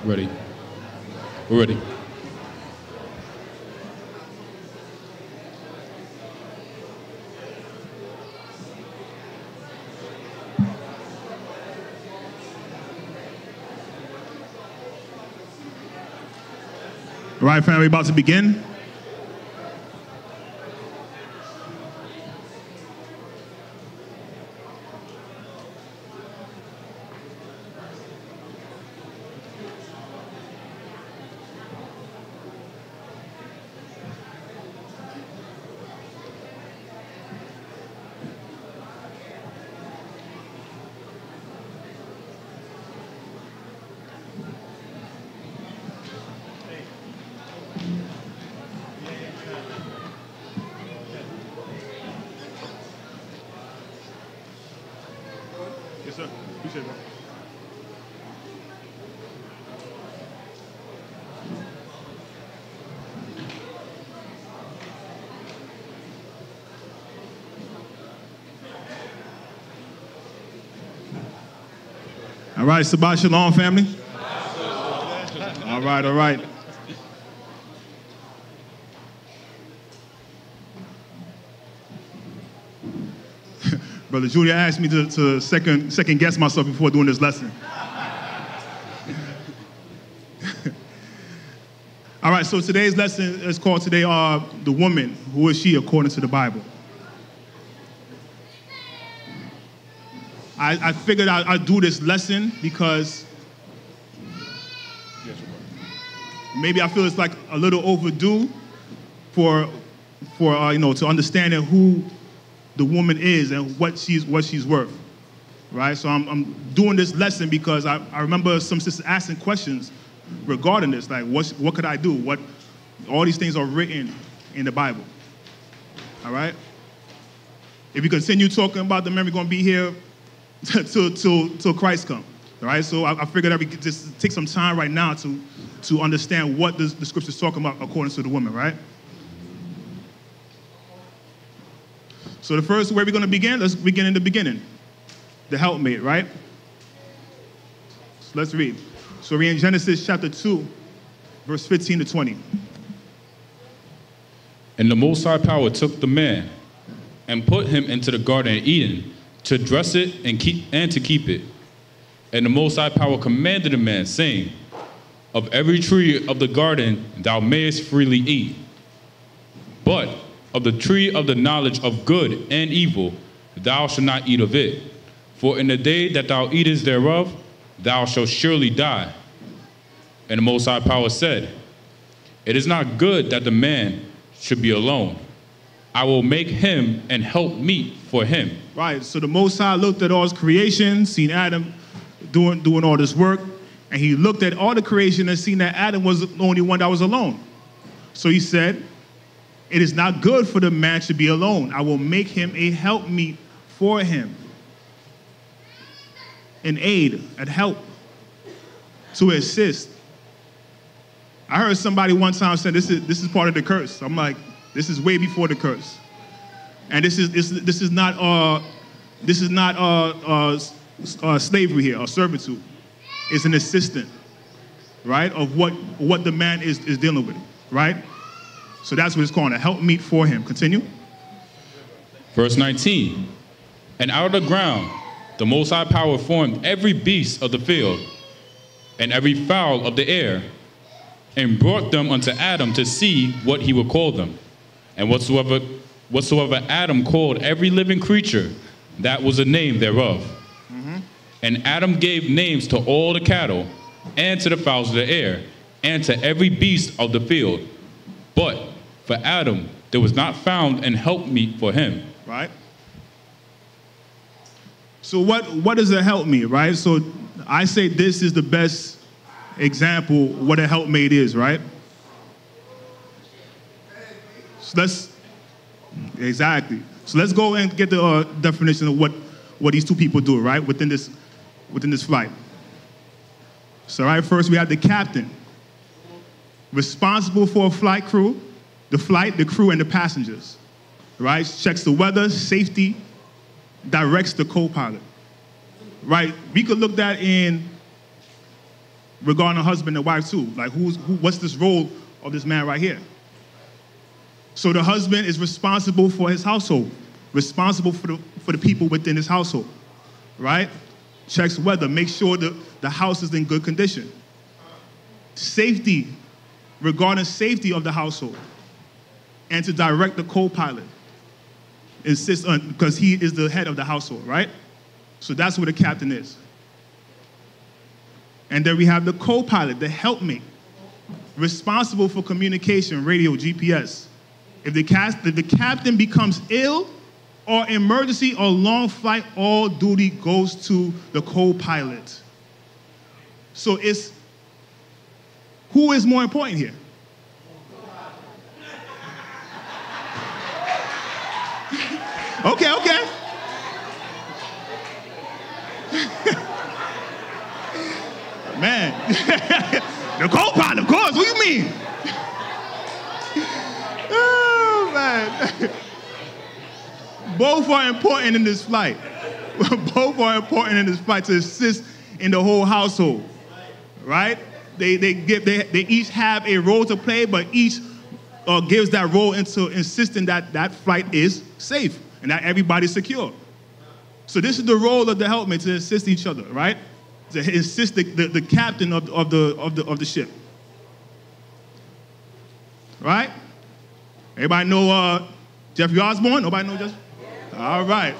Ready. We're ready. All right, family, about to begin. Yes, sir. Appreciate it, bro. All right, Shabbat Shalom, family. All right, all right. Brother Julia asked me to second guess myself before doing this lesson. All right, so today's lesson is called The Woman, Who Is She According to the Bible. I figured I'd do this lesson because maybe I feel it's like a little overdue for to understanding who the woman is and what she's worth, right? So I'm doing this lesson because I remember some sisters asking questions regarding this, like what could I do? All these things are written in the Bible, all right? If you continue talking about them, we're going to be here till Christ comes, all right? So I figured that we could just take some time right now to understand what the scripture's talking about according to the woman, right? So the first way we're going to begin, let's begin in the beginning. The helpmate, right? So let's read. So we're in Genesis chapter 2, verse 15 to 20. And the Most High Power took the man and put him into the Garden of Eden to dress it and to keep it. And the Most High Power commanded the man, saying, of every tree of the garden thou mayest freely eat, but of the tree of the knowledge of good and evil thou shalt not eat of it. For in the day that thou eatest thereof, thou shalt surely die. And the Most High Power said, it is not good that the man should be alone. I will make him an helpmeet for him. Right, so the Most High looked at all his creation, seen Adam doing all this work, and he looked at all the creation and seen that Adam was the only one that was alone. So he said, it is not good for the man to be alone. I will make him a helpmeet for him. An aid, a help, to assist. I heard somebody one time say this is part of the curse. I'm like, this is way before the curse. And this is not slavery here or servitude. It's an assistant, right, of what the man is dealing with, right? So that's what it's called, a helpmeet for him. Continue. Verse 19. And out of the ground the Most High Power formed every beast of the field and every fowl of the air, and brought them unto Adam to see what he would call them. And whatsoever Adam called every living creature, that was the name thereof. Mm-hmm. And Adam gave names to all the cattle, and to the fowls of the air, and to every beast of the field. But for Adam there was not found an helpmeet for him. Right. So what is a helpmeet, right? So I say this is the best example what a helpmate is, right? So let's go and get the definition of what these two people do, right, within this flight. So right, first we have the captain, responsible for a flight crew, the flight, the crew, and the passengers, right? Checks the weather, safety, directs the co-pilot, right? We could look that in regarding a husband and wife too. Like what's this role of this man right here? So the husband is responsible for his household, responsible for the people within his household, right? Checks weather, make sure the house is in good condition. Safety, regarding safety of the household, and to direct the co-pilot. Insist on, because he is the head of the household, right? So that's what the captain is. And then we have the co-pilot, the helpmate, responsible for communication, radio, GPS. If the captain becomes ill or emergency or long flight, all duty goes to the co-pilot. So who is more important here? Okay. Man, the co-pilot, of course, what do you mean? Oh, man. Both are important in this flight. Both are important in this flight to assist in the whole household, right? They each have a role to play, but each gives that role into insisting that flight is safe and that everybody's secure. So this is the role of the helpmate, to assist each other, right? To assist the captain of the ship, right? Everybody know Jeffrey Osborne? Nobody know Jeffrey? All right.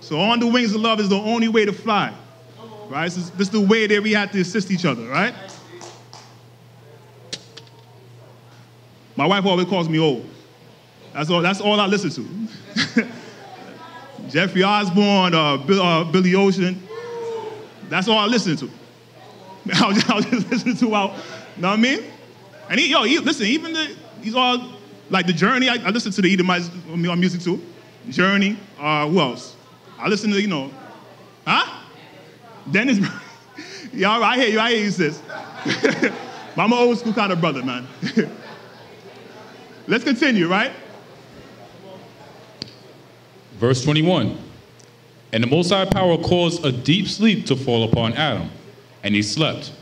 So on the wings of love is the only way to fly, right? This is the way that we have to assist each other, right? My wife always calls me old. That's all I listen to. Jeffrey Osborne, Billy Ocean. That's all I listen to. I was just listening to, you know what I mean? And listen, he's all, like The Journey, I listen to the Edomites on music too. Journey, who else? I listen to, Dennis. Yeah, all right, I hear you, sis. I'm an old school kind of brother, man. Let's continue, right? Verse 21. And the Most High Power caused a deep sleep to fall upon Adam, and he slept.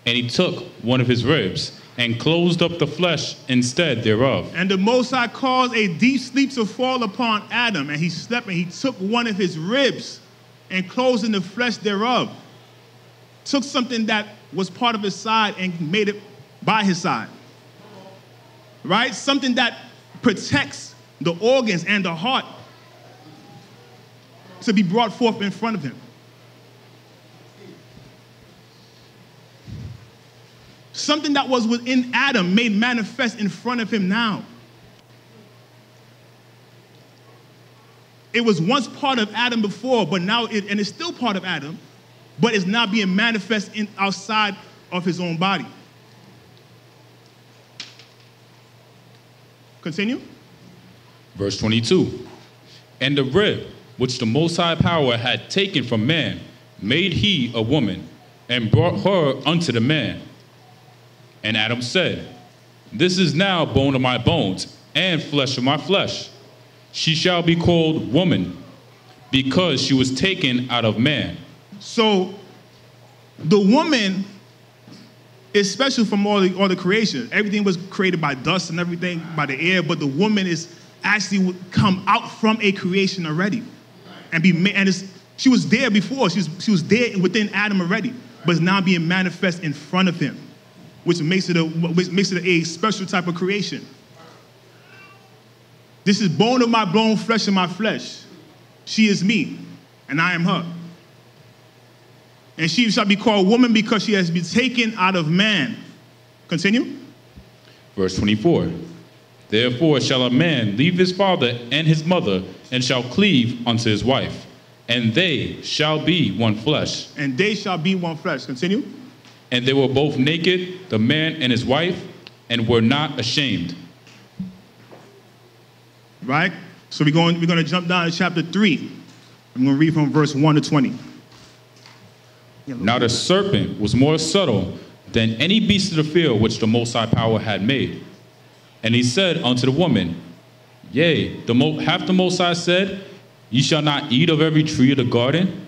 And he took one of his ribs and closed up the flesh instead thereof. And the Most High caused a deep sleep to fall upon Adam, and he slept, and he took one of his ribs and closed in the flesh thereof. Took something that was part of his side and made it by his side. Right? Something that protects the organs and the heart to be brought forth in front of him. Something that was within Adam made manifest in front of him now. It was once part of Adam before, but now and it's still part of Adam, but it's now being manifest outside of his own body. Continue. Verse 22. And the rib which the Most High Power had taken from man, made he a woman, and brought her unto the man. And Adam said, This is now bone of my bones, and flesh of my flesh. She shall be called woman, because she was taken out of man. So, the woman is special from all the creation. Everything was created by dust and everything, by the air, but the woman is actually come out from a creation already. She was there before. She was there within Adam already, but is now being manifest in front of him, which makes it a special type of creation. This is bone of my bone, flesh of my flesh. She is me, and I am her. And she shall be called woman because she has been taken out of man. Continue. Verse 24. Therefore shall a man leave his father and his mother, and shall cleave unto his wife, and they shall be one flesh. And they shall be one flesh. Continue. And they were both naked, the man and his wife, and were not ashamed. Right? So we're going to jump down to chapter 3. I'm going to read from verse 1 to 20. Now the serpent was more subtle than any beast of the field which the Most High Power had made. And he said unto the woman, Yea, hath the Most High said, Ye shall not eat of every tree of the garden?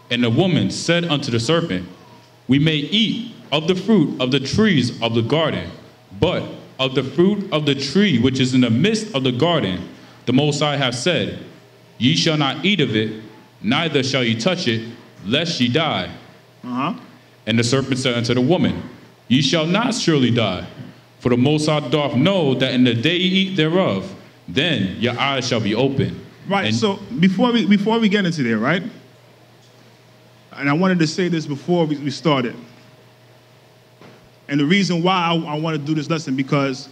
And the woman said unto the serpent, We may eat of the fruit of the trees of the garden, but of the fruit of the tree which is in the midst of the garden, the Most High hath said, Ye shall not eat of it, neither shall ye touch it, lest ye die. And the serpent said unto the woman, Ye shall not surely die, for the Most High doth know that in the day ye eat thereof, then your eyes shall be open. Right, and so before we get into there, right? And I wanted to say this before we started. And the reason why I want to do this lesson, because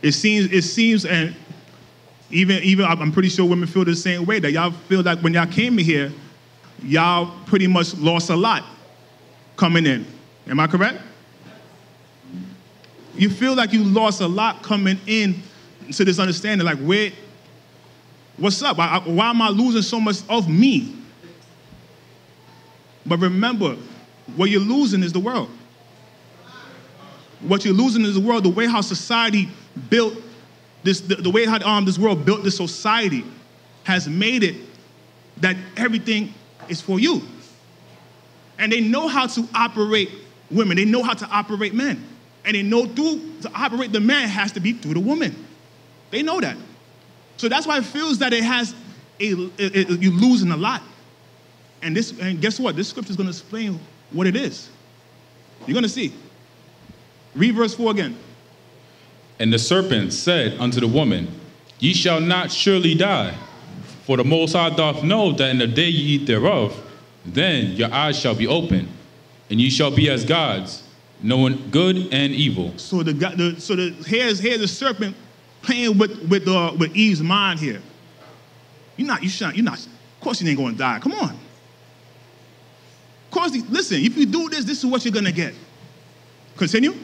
it seems, and even I'm pretty sure women feel the same way, that y'all feel like when y'all came in here, y'all pretty much lost a lot coming in. Am I correct? You feel like you lost a lot coming in to this understanding, like, what's up? Why am I losing so much of me? But remember, what you're losing is the world. What you're losing is the world, the way how society built this, the way how this world built this society has made it that everything is for you. And they know how to operate women. They know how to operate men. And they know to operate the man has to be through the woman. They know that. So that's why it feels that you're losing a lot. And guess what? This scripture is going to explain what it is. You're going to see. Read verse 4 again. And the serpent said unto the woman, Ye shall not surely die, for the Most High doth know that in the day ye eat thereof, then your eyes shall be open, and ye shall be as gods, knowing good and evil. So here's the serpent playing with Eve's mind here. Of course you ain't going to die. Come on. Of course, listen, if you do this is what you're going to get. Continue.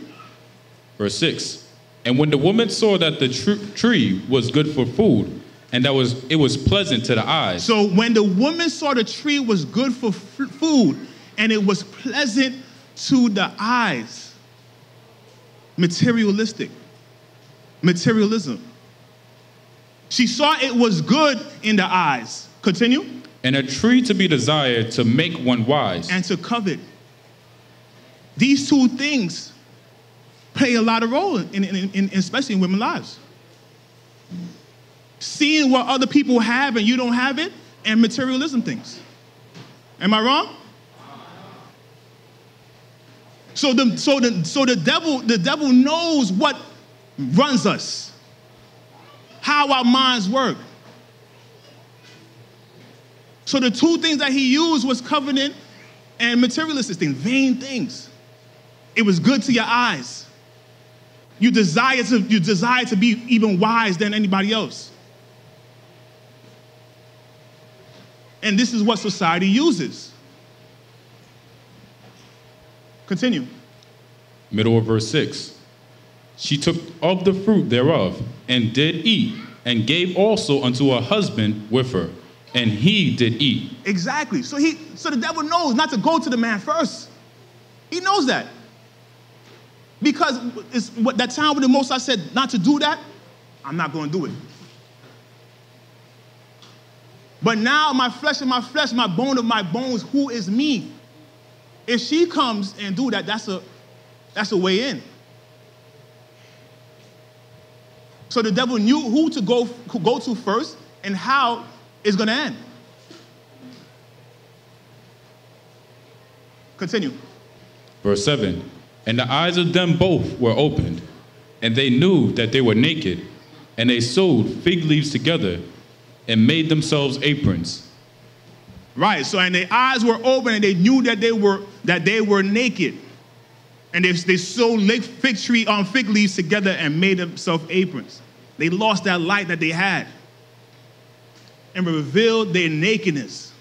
Verse 6. And when the woman saw that the tree was good for food, and that it was pleasant to the eyes. So when the woman saw the tree was good for food, and it was pleasant to the eyes, materialism. She saw it was good in the eyes. Continue. And a tree to be desired to make one wise. And to covet. These two things play a lot of role, especially in women's lives. Seeing what other people have and you don't have it, and materialism things. Am I wrong? So the devil knows what runs us, how our minds work. So the two things that he used was covenant and materialistic things, vain things. It was good to your eyes. You desire to be even wise than anybody else. And this is what society uses. Continue. Middle of verse 6. She took of the fruit thereof, and did eat, and gave also unto her husband with her, and he did eat. Exactly. So the devil knows not to go to the man first. He knows that. Because it's that time when the Most High said not to do that, I'm not going to do it. But now my flesh of my flesh, my bone of my bones, who is me? If she comes and do that, that's a way in. So the devil knew who to go to first and how it's going to end. Continue. Verse 7. And the eyes of them both were opened, and they knew that they were naked, and they sewed fig leaves together and made themselves aprons. Right, so and their eyes were open, and they knew that they were naked. And they sewed fig leaves together and made themselves aprons. They lost that light that they had and revealed their nakedness.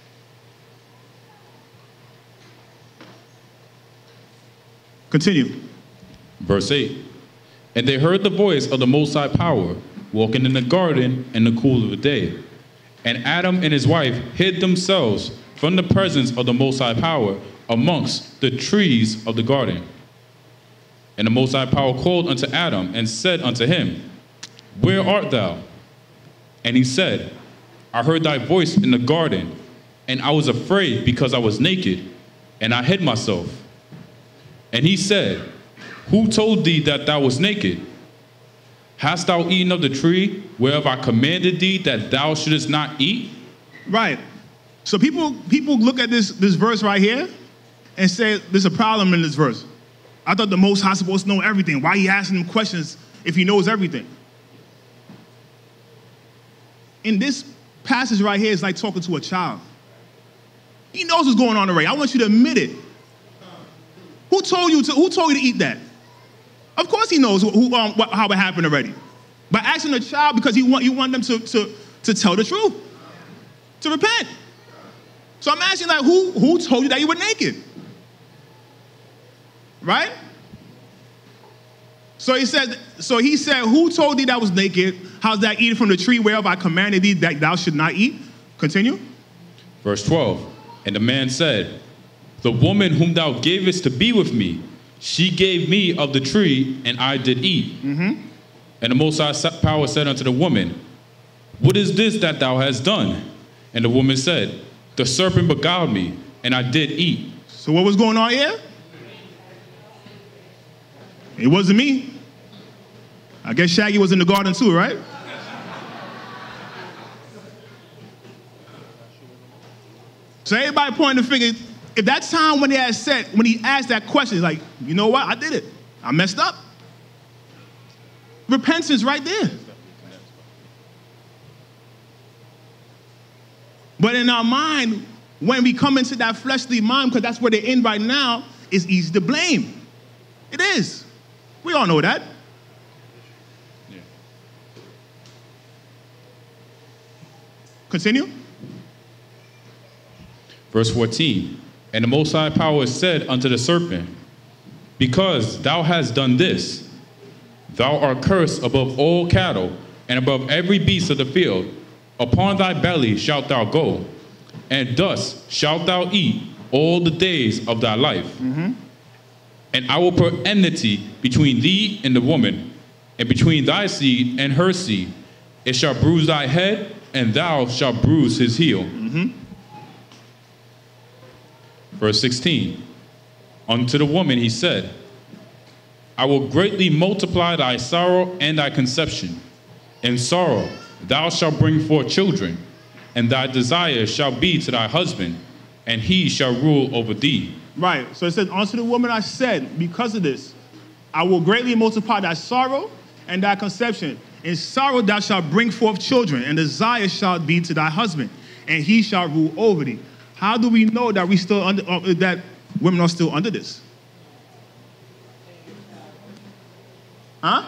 Continue. Verse 8. And they heard the voice of the Most High Power walking in the garden in the cool of the day. And Adam and his wife hid themselves from the presence of the Most High Power amongst the trees of the garden. And the Most High Power called unto Adam and said unto him, Where art thou? And he said, I heard thy voice in the garden, and I was afraid because I was naked, and I hid myself. And he said, who told thee that thou wast naked? Hast thou eaten of the tree whereof I commanded thee that thou shouldest not eat? Right. So people look at this verse right here and say there's a problem in this verse. I thought the Most High is supposed to know everything. Why he asking him questions if he knows everything? In this passage right here, it's like talking to a child. He knows what's going on already. I want you to admit it. Who told you to eat that? Of course he knows how it happened already. By asking a child because you want them to tell the truth, to repent. So I'm asking, like, who told you that you were naked? Right? So he said, who told thee that was naked? How's that eating from the tree whereof I commanded thee that thou should not eat? Continue. Verse 12, and the man said, the woman whom thou gavest to be with me, she gave me of the tree, and I did eat. Mm-hmm. And the Most High Power said unto the woman, what is this that thou hast done? And the woman said, the serpent beguiled me, and I did eat. So what was going on here? It wasn't me. I guess Shaggy was in the garden too, right? So everybody pointing the finger. If that time when he asked that question, like, you know what? I did it. I messed up. Repentance right there. But in our mind, when we come into that fleshly mind, because that's where they're in right now, it's easy to blame. It is. We all know that. Yeah. Continue. Verse 14, and the Most High Power said unto the serpent, because thou hast done this, thou art cursed above all cattle, and above every beast of the field. Upon thy belly shalt thou go, and dust shalt thou eat all the days of thy life. Mm-hmm. And I will put enmity between thee and the woman, and between thy seed and her seed. It shall bruise thy head, and thou shalt bruise his heel. Mm-hmm. Verse 16, unto the woman he said, I will greatly multiply thy sorrow and thy conception. In sorrow thou shalt bring forth children, and thy desire shall be to thy husband, and he shall rule over thee. Right, so it says, unto the woman I said, because of this, I will greatly multiply thy sorrow and thy conception. In sorrow thou shalt bring forth children, and desire shall be to thy husband, and he shall rule over thee. How do we know that that women are still under this? Huh?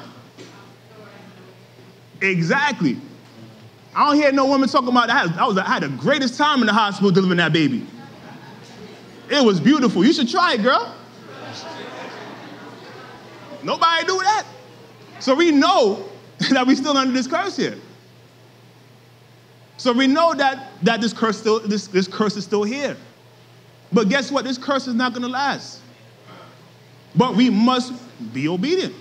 Exactly. I don't hear no women talking about that. I had the greatest time in the hospital delivering that baby. It was beautiful. You should try it, girl. Nobody do that. So we know that we're still under this curse here. So we know that this curse is still here. But guess what? This curse is not going to last. But we must be obedient.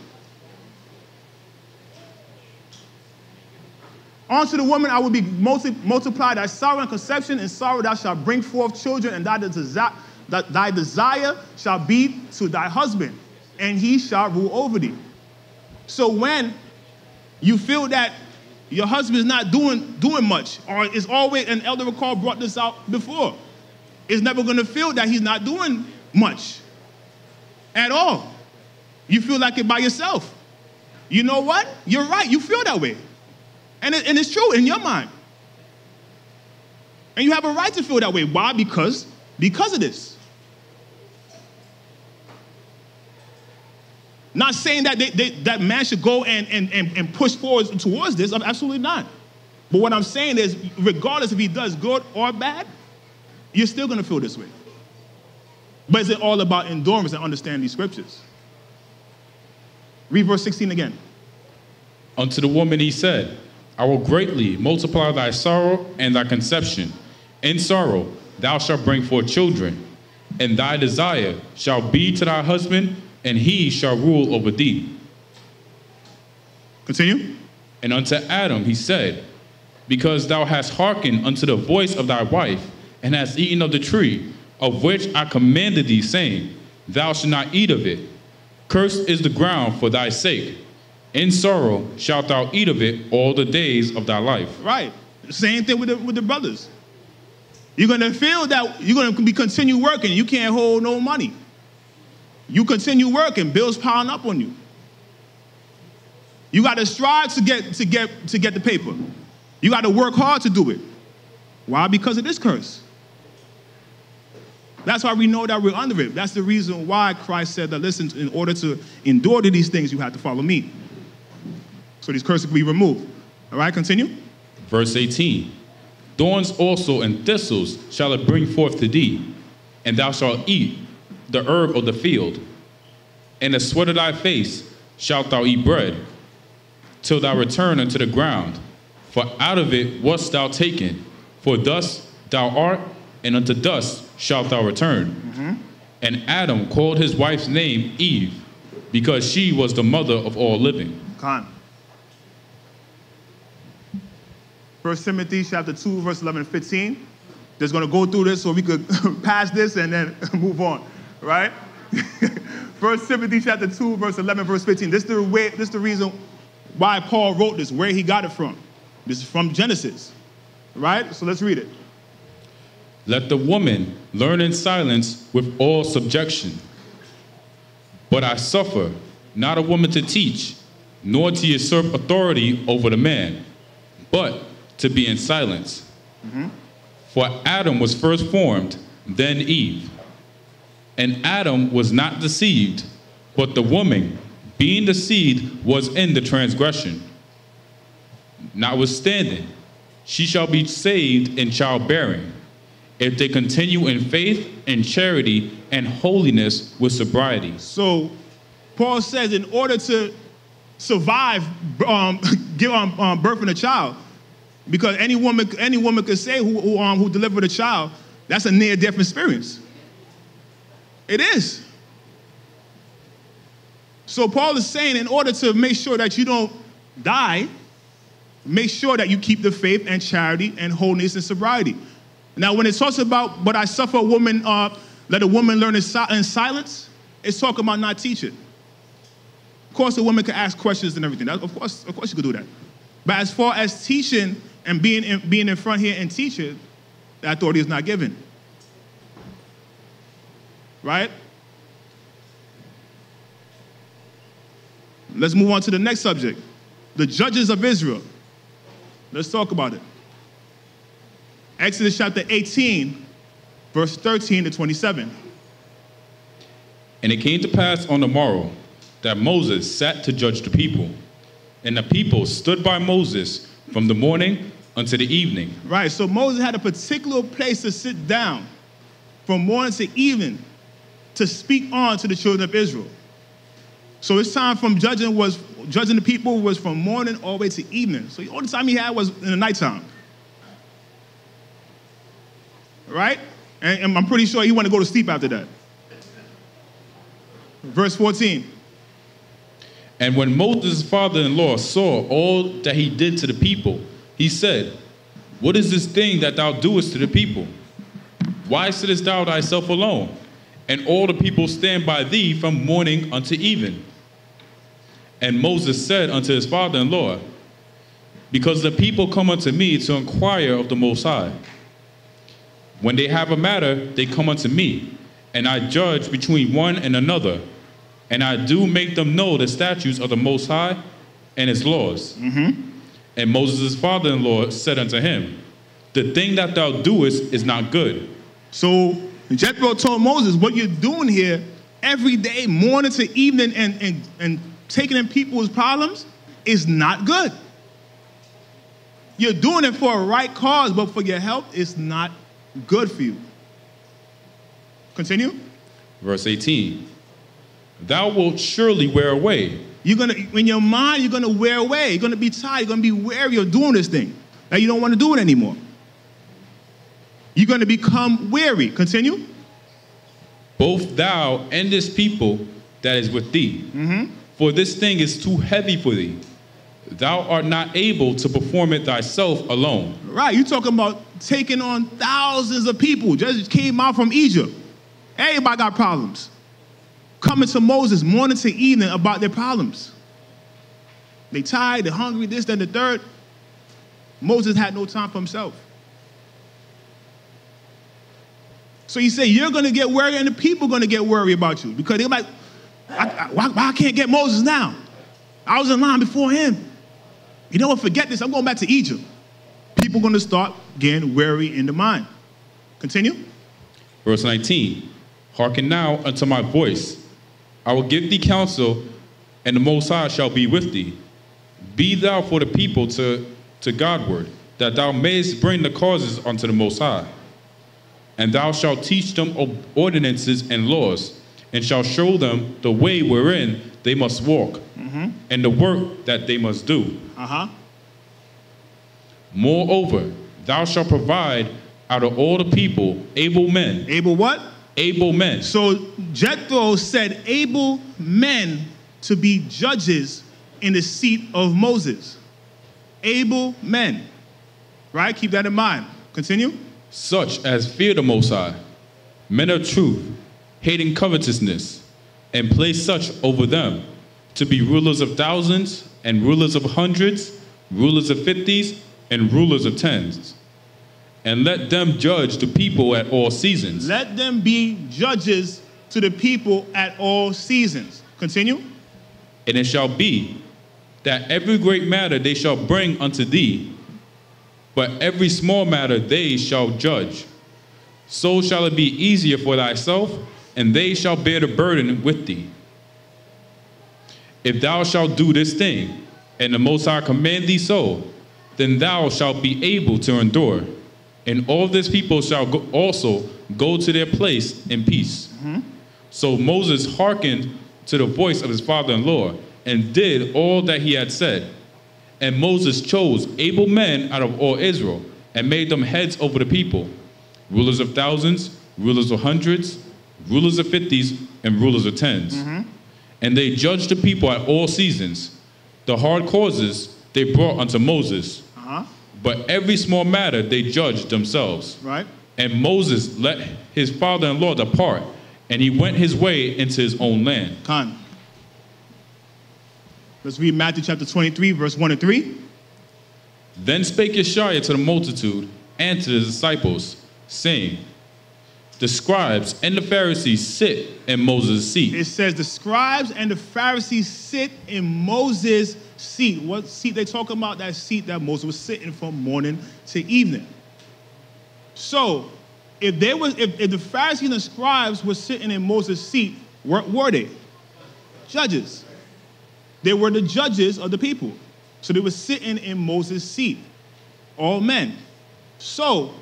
Unto the woman I will be multiplied thy sorrow and conception. In sorrow thou shalt bring forth children, and thy desire shall be to thy husband, and he shall rule over thee. So when you feel that your husband is not doing much, or is always, and Elder Rawchaa brought this out before, is never going to feel that he's not doing much at all. You feel like it by yourself. You know what? You're right. You feel that way. And it's true in your mind. And you have a right to feel that way. Why? Because of this. Not saying that that man should go and push forward towards this. Absolutely not. But what I'm saying is, regardless if he does good or bad, you're still going to feel this way. But is it all about endurance and understanding these scriptures? Read verse 16 again. Unto the woman he said, I will greatly multiply thy sorrow and thy conception. In sorrow thou shalt bring forth children, and thy desire shall be to thy husband, and he shall rule over thee. Continue. And unto Adam he said, because thou hast hearkened unto the voice of thy wife, and hast eaten of the tree, of which I commanded thee, saying, Thou shalt not eat of it. Cursed is the ground for thy sake. In sorrow shalt thou eat of it all the days of thy life. Right. Same thing with the brothers. You're going to feel that you're going to continue working. You can't hold no money. You continue working, bills piling up on you. You got to strive to get the paper. You got to work hard to do it. Why? Because of this curse. That's why we know that we're under it. That's the reason why Christ said that, listen, in order to endure to these things, you have to follow me. So these curses can be removed. All right, continue. Verse 18. Thorns also and thistles shall it bring forth to thee, and thou shalt eat the herb of the field. In the sweat of thy face shalt thou eat bread, till thou return unto the ground. For out of it wast thou taken, for thus thou art, and unto dust shalt thou return. And Adam called his wife's name Eve, because she was the mother of all living. Con. 1 Timothy chapter 2, verse 11 and 15. Just going to go through this so we could pass this and then move on, right? 1 Timothy chapter 2, verse 11, verse 15. This is the reason why Paul wrote this, where he got it from. This is from Genesis, right? So let's read it. Let the woman learn in silence with all subjection. But I suffer not a woman to teach, nor to usurp authority over the man, but to be in silence. For Adam was first formed, then Eve. And Adam was not deceived, but the woman, being deceived, was in the transgression. Notwithstanding, she shall be saved in childbearing, if they continue in faith and charity and holiness with sobriety. So Paul says in order to survive, give birth in a child, because any woman could say who delivered a child, that's a near-death experience. It is. So Paul is saying in order to make sure that you don't die, make sure that you keep the faith and charity and holiness and sobriety. Now, when it talks about, but I suffer a woman, let a woman learn in silence, it's talking about not teaching. Of course, a woman can ask questions and everything. Of course you could do that. But as far as teaching and being in front here and teaching, that authority is not given. Right? Let's move on to the next subject. The judges of Israel. Let's talk about it. Exodus chapter 18, verse 13 to 27. And it came to pass on the morrow that Moses sat to judge the people. And the people stood by Moses from the morning unto the evening. Right, so Moses had a particular place to sit down from morning to evening to speak on to the children of Israel. So his time from judging the people was from morning all the way to evening. So the only time he had was in the nighttime. Right? And I'm pretty sure he wanted to go to sleep after that. Verse 14. And when Moses' father-in-law saw all that he did to the people, he said, What is this thing that thou doest to the people? Why sittest thou thyself alone? And all the people stand by thee from morning unto even. And Moses said unto his father-in-law, Because the people come unto me to inquire of the Most High. When they have a matter, they come unto me, and I judge between one and another, and I do make them know the statutes of the Most High and his laws. And Moses' father-in-law said unto him, The thing that thou doest is not good. So Jethro told Moses, what you're doing here every day, morning to evening, and taking in people's problems is not good. You're doing it for a right cause, but for your health, it's not good for you. Continue. Verse 18. Thou wilt surely wear away. In your mind, you're gonna wear away. You're gonna be tired. You're gonna be weary of doing this thing. That you don't want to do it anymore. You're gonna become weary. Continue. Both thou and this people that is with thee. For this thing is too heavy for thee. thou art not able to perform it thyself alone. Right, you're talking about taking on thousands of people. Just came out from Egypt. Everybody got problems. Coming to Moses morning to evening about their problems. They tired, they're hungry, this, that, and the third. Moses had no time for himself. So you say you're going to get worried and the people are going to get worried about you because they're like, why I can't get Moses now? I was in line before him. You know what, forget this, I'm going back to Egypt. People are going to start getting weary in the mind. Continue. Verse 19, hearken now unto my voice. I will give thee counsel, and the Most High shall be with thee. Be thou for the people to Godward, that thou mayest bring the causes unto the Most High. And thou shalt teach them ordinances and laws, and shalt show them the way wherein they must walk, and the work that they must do. Moreover, thou shalt provide out of all the people able men. Able what? Able men. So Jethro said able men to be judges in the seat of Moses. Able men. Right? Keep that in mind. Continue. Such as fear the Most High, men of truth, hating covetousness, and place such over them to be rulers of thousands, and rulers of hundreds, rulers of fifties, and rulers of tens. And let them judge the people at all seasons. Let them be judges to the people at all seasons. Continue. And it shall be that every great matter they shall bring unto thee, but every small matter they shall judge. So shall it be easier for thyself, and they shall bear the burden with thee. If thou shalt do this thing, and the Most High command thee so, then thou shalt be able to endure. And all this people shall also go to their place in peace. So Moses hearkened to the voice of his father-in-law, and did all that he had said. And Moses chose able men out of all Israel, and made them heads over the people, rulers of thousands, rulers of hundreds, rulers of fifties, and rulers of tens. And they judged the people at all seasons. The hard causes they brought unto Moses, but every small matter they judged themselves. Right. And Moses let his father-in-law depart, and he went his way into his own land. Let's read Matthew chapter 23, verse 1 and 3. Then spake Yeshua to the multitude and to the disciples, saying, the scribes and the Pharisees sit in Moses' seat. It says the scribes and the Pharisees sit in Moses' seat. What seat they talking about? That seat that Moses was sitting from morning to evening. So, if the Pharisees and scribes were sitting in Moses' seat, what were they? Judges. They were the judges of the people. So they were sitting in Moses' seat. All men. So,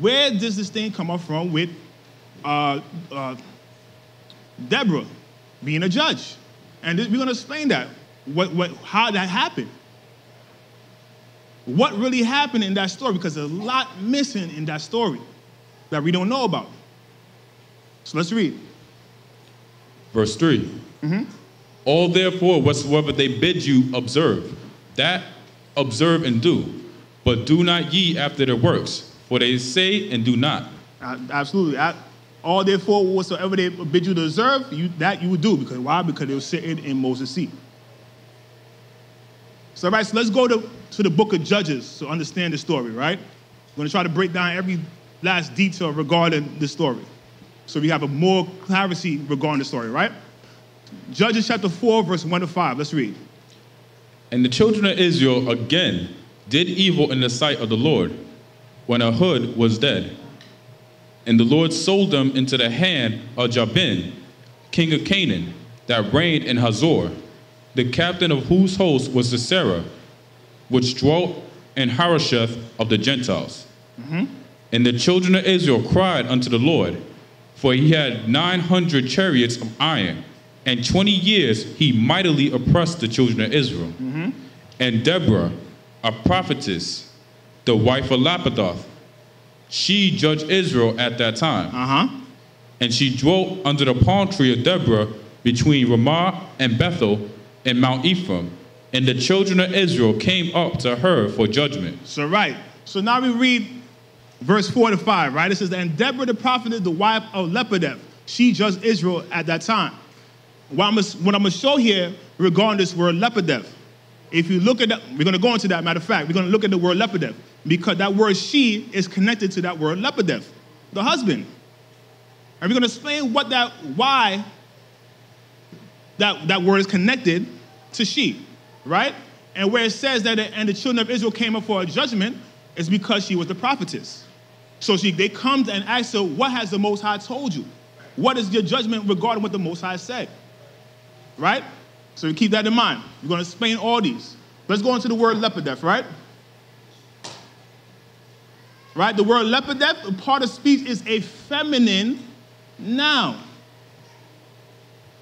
where does this thing come up from with Deborah being a judge? And we're going to explain that, how that happened. What really happened in that story, because there's a lot missing in that story that we don't know about. So let's read. Verse 3. All therefore whatsoever they bid you observe, that observe and do, but do not ye after their works, for they say and do not. Absolutely. All therefore whatsoever they bid you to observe, that you would do. Because why? Because they were sitting in Moses' seat. So, right, so let's go to the book of Judges to understand the story, right? We're going to try to break down every last detail regarding the story, so we have a more clarity regarding the story, right? Judges chapter 4, verse 1 to 5. Let's read. And the children of Israel again did evil in the sight of the Lord, when Ehud was dead. And the Lord sold them into the hand of Jabin, king of Canaan, that reigned in Hazor, the captain of whose host was Sisera, which dwelt in Harosheth of the Gentiles. And the children of Israel cried unto the Lord, for he had 900 chariots of iron, and 20 years he mightily oppressed the children of Israel. And Deborah, a prophetess, the wife of Lapidoth, she judged Israel at that time. And she dwelt under the palm tree of Deborah between Ramah and Bethel in Mount Ephraim, And the children of Israel came up to her for judgment. So right. So now we read verse 4 to 5, right? It says, and Deborah the prophetess, the wife of Lepideth, she judged Israel at that time. What I'm going to show here regarding this word Lepideth, if you look at that, we're going to go into that, matter of fact, we're going to look at the word Lepideth, because that word she is connected to that word Lepideth, the husband. And we're going to explain why that word is connected to she, right? And where it says that and the children of Israel came up for a judgment is because she was the prophetess. So they come and ask her, what has the Most High told you? What is your judgment regarding what the Most High said? Right? So you keep that in mind. We're going to explain all these. Let's go into the word Lepideth, right? Right? The word Lepideth, a part of speech, is a feminine noun.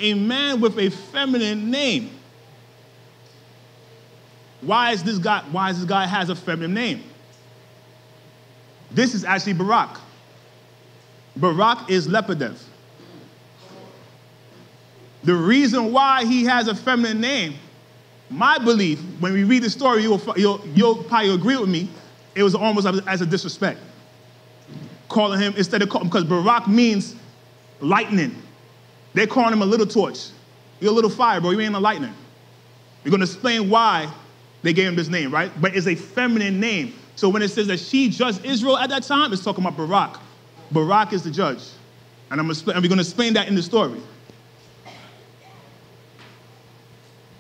A man with a feminine name. Why is this guy has a feminine name? This is actually Barak. Barak is Lepideth. The reason why he has a feminine name, my belief, when we read the story, you'll probably agree with me, it was almost as a disrespect. Calling him, because Barak means lightning. They're calling him a little torch. You're a little fire, bro, you ain't a lightning. We're going to explain why they gave him this name, right? But it's a feminine name. So when it says that she judged Israel at that time, it's talking about Barak. Barak is the judge. And we're going to explain that in the story.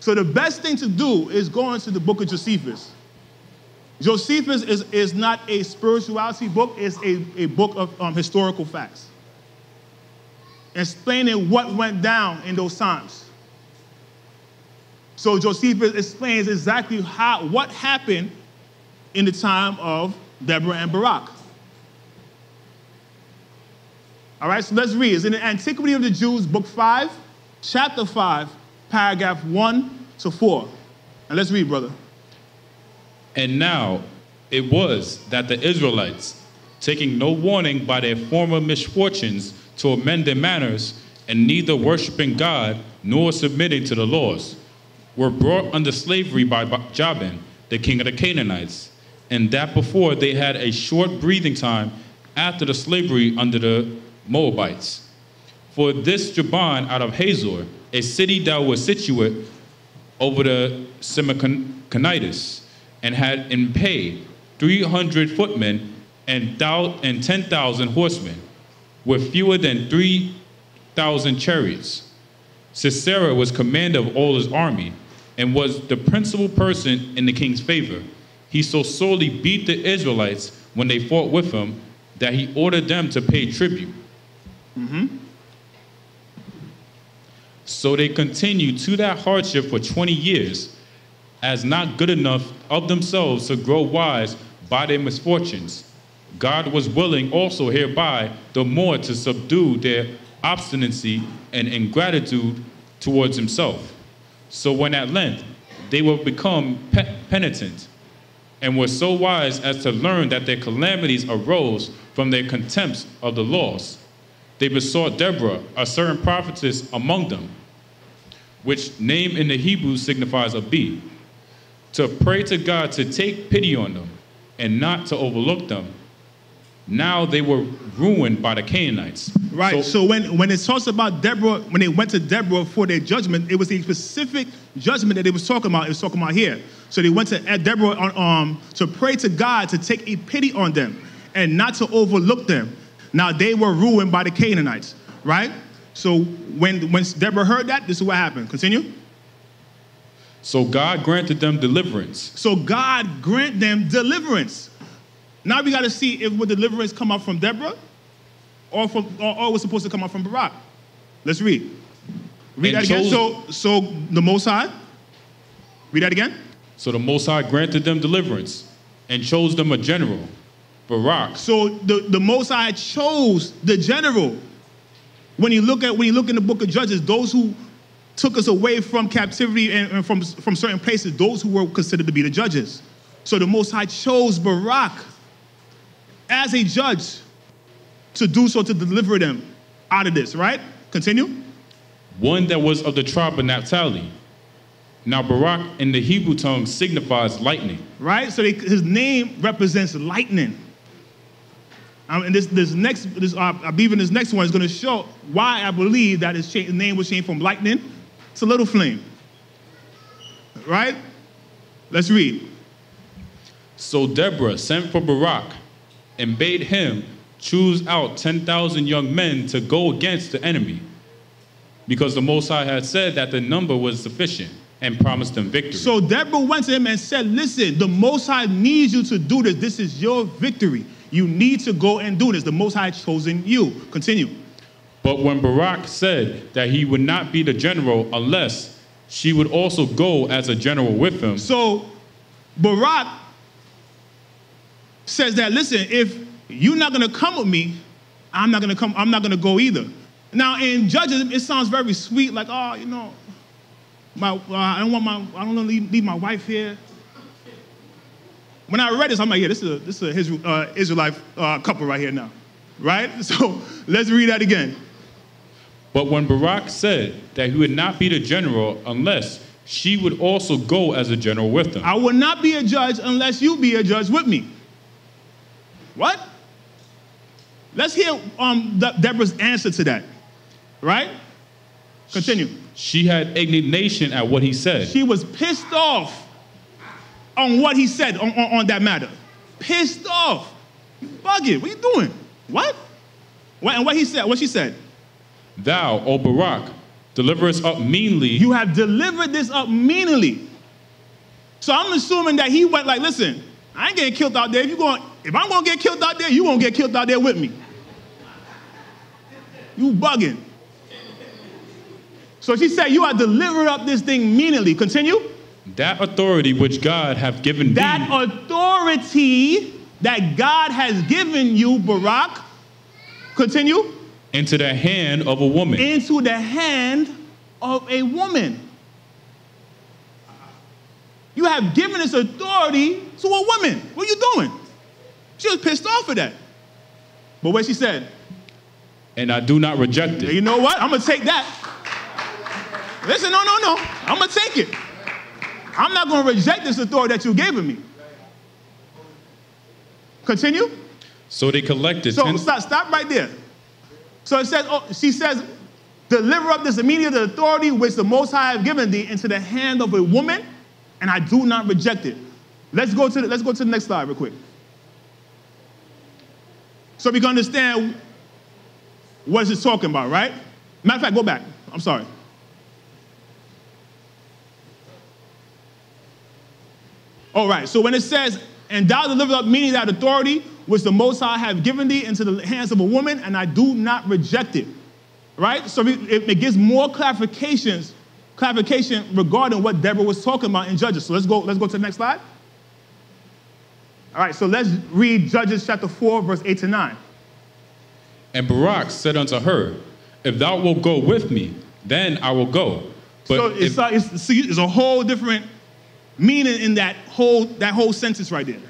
So the best thing to do is go into the book of Josephus. Josephus is not a spirituality book, it's a book of historical facts. Explaining what went down in those times. So Josephus explains exactly what happened in the time of Deborah and Barak. All right, so let's read. It's in the Antiquity of the Jews, book 5, chapter 5, paragraph 1 to 4. And let's read, brother. And now it was that the Israelites, taking no warning by their former misfortunes to amend their manners, and neither worshiping God nor submitting to the laws, were brought under slavery by Jabin, the king of the Canaanites, and that before they had a short breathing time after the slavery under the Moabites. For this Jabin out of Hazor, a city that was situate over the Semiconitis, and had in pay 300 footmen and 10,000 horsemen, with fewer than 3,000 chariots. Sisera was commander of all his army, and was the principal person in the king's favor. He so sorely beat the Israelites when they fought with him that he ordered them to pay tribute. So they continued to that hardship for 20 years, as not good enough of themselves to grow wise by their misfortunes. God was willing also hereby the more to subdue their obstinacy and ingratitude towards himself. So when at length they were become penitent, and were so wise as to learn that their calamities arose from their contempt of the laws, they besought Deborah, a certain prophetess among them, which name in the Hebrew signifies a bee, to pray to God to take pity on them and not to overlook them. Now they were ruined by the Canaanites. Right, so when it talks about Deborah, when they went to Deborah for their judgment, it was a specific judgment that they was talking about. It was talking about here. So they went to Deborah to pray to God to take a pity on them and not to overlook them. Now they were ruined by the Canaanites, right? So when Deborah heard that, this is what happened. Continue. So God granted them deliverance. So God granted them deliverance. Now we got to see if would deliverance come out from Deborah or was supposed to come out from Barak. Let's read. Read that again. So the Most High. Read that again. So the Most High granted them deliverance and chose them a general, Barak. So the Most High chose the general. When you look in the book of Judges, those who took us away from captivity and from certain places, those who were considered to be the judges. So the Most High chose Barak as a judge to do so, to deliver them out of this, right? Continue. One that was of the tribe of Naphtali, Now Barak in the Hebrew tongue signifies lightning. Right? So his name represents lightning. I believe in this next one is going to show why I believe that his name was changed from lightning to little flame. Right? Let's read. So Deborah sent for Barak and bade him choose out 10,000 young men to go against the enemy, because the Most High had said that the number was sufficient and promised them victory. So Deborah went to him and said, listen, the Most High needs you to do this. This is your victory. You need to go and do this. The Most High has chosen you. Continue. But when Barak said that he would not be the general unless she would also go as a general with him. So Barak says that, listen, if you're not going to come with me, I'm not going to go either. Now in Judges, it sounds very sweet, like, oh, you know, I don't want to leave my wife here. When I read this, I'm like, yeah, this is a Israelite couple right here now, right? So let's read that again. But when Barak said that he would not be the general unless she would also go as a general with him. I will not be a judge unless you be a judge with me. What? Let's hear Deborah's answer to that, right? Continue. She had indignation at what he said. She was pissed off on what he said on that matter. Pissed off. You bugging. What are you doing? What? And what she said? Thou, O Barak, deliver us up meanly. You have delivered this up meanly. So I'm assuming that he went like, listen, I ain't getting killed out there. If I'm going to get killed out there, you won't get killed out there with me. You bugging. So she said, you have delivered up this thing meanly. Continue. That authority which God hath given thee. That authority that God has given you, Barak. Continue. Into the hand of a woman. Into the hand of a woman. You have given this authority to a woman. What are you doing? She was pissed off at that. But what she said? And I do not reject it. You know what? I'm going to take that. Listen, no. I'm going to take it. I'm not going to reject this authority that you've given me. Continue. So they collected. So stop right there. So it says, she says, deliver up this immediate authority which the Most High have given thee into the hand of a woman, and I do not reject it. Let's go to the next slide real quick. So we can understand what it's talking about, right? Matter of fact, go back. I'm sorry. All right, so when it says, and thou deliver up meaning that authority which the Most High have given thee into the hands of a woman, and I do not reject it. Right? So it gives more clarification regarding what Deborah was talking about in Judges. So let's go to the next slide. All right, so let's read Judges chapter 4, verse 8 to 9. And said unto her, if thou wilt go with me, then I will go. But so it's a whole different meaning in that whole sentence right there.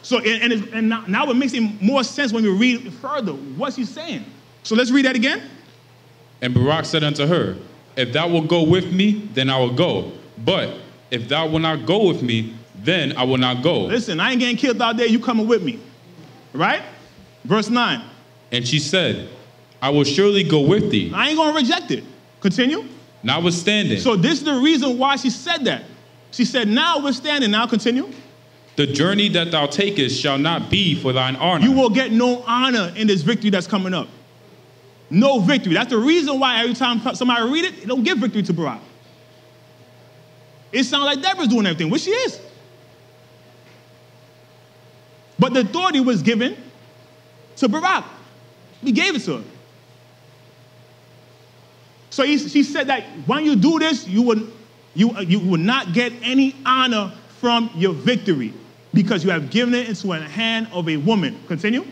So and now it makes it more sense when we read further. What's he saying? So let's read that again. And Barak said unto her, if thou wilt go with me, then I will go. But if thou wilt not go with me, then I will not go. Listen, I ain't getting killed out there. You coming with me. Right? Verse 9. And she said, I will surely go with thee. I ain't going to reject it. Continue. Notwithstanding. So this is the reason why she said that. She said, notwithstanding. Now continue. The journey that thou takest shall not be for thine honor. You will get no honor in this victory that's coming up. No victory. That's the reason why every time somebody read it, don't give victory to Barak. It sounds like Deborah's doing everything, which she is. But the authority was given to Barak. He gave it to her. So she said that when you do this, you will not get any honor from your victory because you have given it into the hand of a woman. Continue.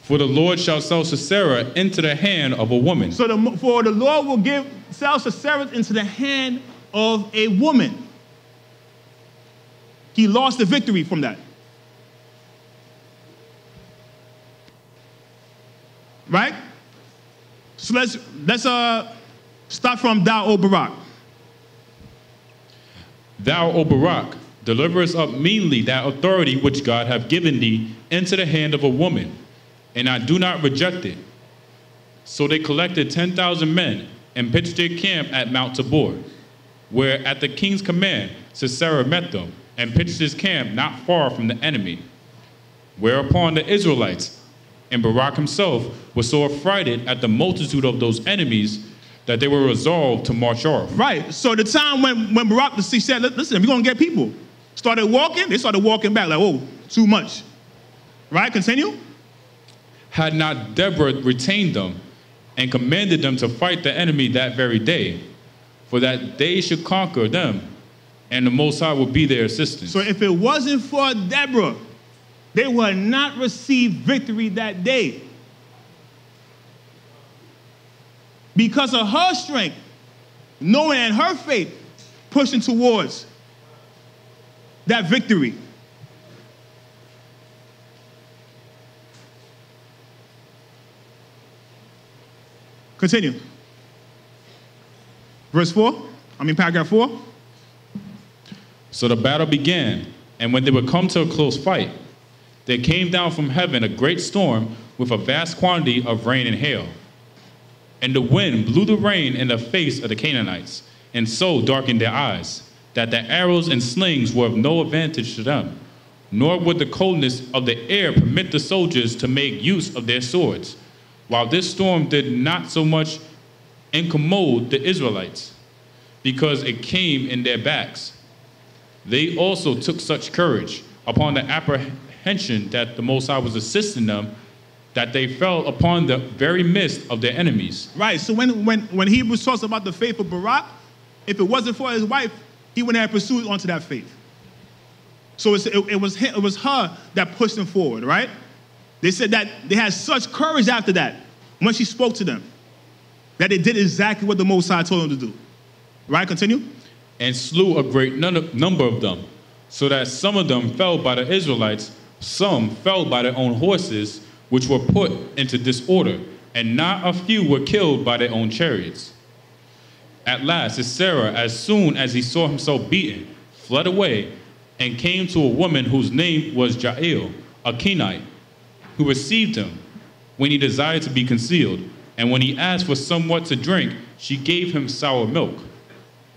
For the Lord shall sell Sisera into the hand of a woman. So for the Lord will sell Sisera into the hand of a woman. He lost the victory from that. Right? So let's start from thou, O Barak. Thou, O Barak, deliver us up meanly that authority which God hath given thee into the hand of a woman, and I do not reject it. So they collected 10,000 men and pitched their camp at Mount Tabor, where at the king's command Sisera met them and pitched his camp not far from the enemy. Whereupon the Israelites and Barak himself was so affrighted at the multitude of those enemies that they were resolved to march off. Right. So the time when Barak said, listen, we're going to get people, started walking, they started walking back like, oh, too much. Right? Continue. Had not Deborah retained them and commanded them to fight the enemy that very day, for that they should conquer them, and the Most High would be their assistance. So if it wasn't for Deborah, they would not receive victory that day. Because of her strength, knowing and her faith, pushing towards that victory. Continue. Paragraph 4. So the battle began, and when they would come to a close fight, there came down from heaven a great storm with a vast quantity of rain and hail. And the wind blew the rain in the face of the Canaanites, and so darkened their eyes, that the arrows and slings were of no advantage to them, nor would the coldness of the air permit the soldiers to make use of their swords, while this storm did not so much incommode the Israelites, because it came in their backs. They also took such courage upon the apprehension that the Most High was assisting them, that they fell upon the very midst of their enemies. Right, so when Hebrews talks about the faith of Barak, if it wasn't for his wife, he wouldn't have pursued onto that faith. So it was her that pushed him forward, right? They said that they had such courage after that, when she spoke to them, that they did exactly what the Most High told them to do. Right, continue. And slew a great number of them, so that some of them fell by the Israelites, some fell by their own horses, which were put into disorder, and not a few were killed by their own chariots. At last, Sisera, as soon as he saw himself beaten, fled away, and came to a woman whose name was Jael, a Kenite, who received him when he desired to be concealed. And when he asked for somewhat to drink, she gave him sour milk,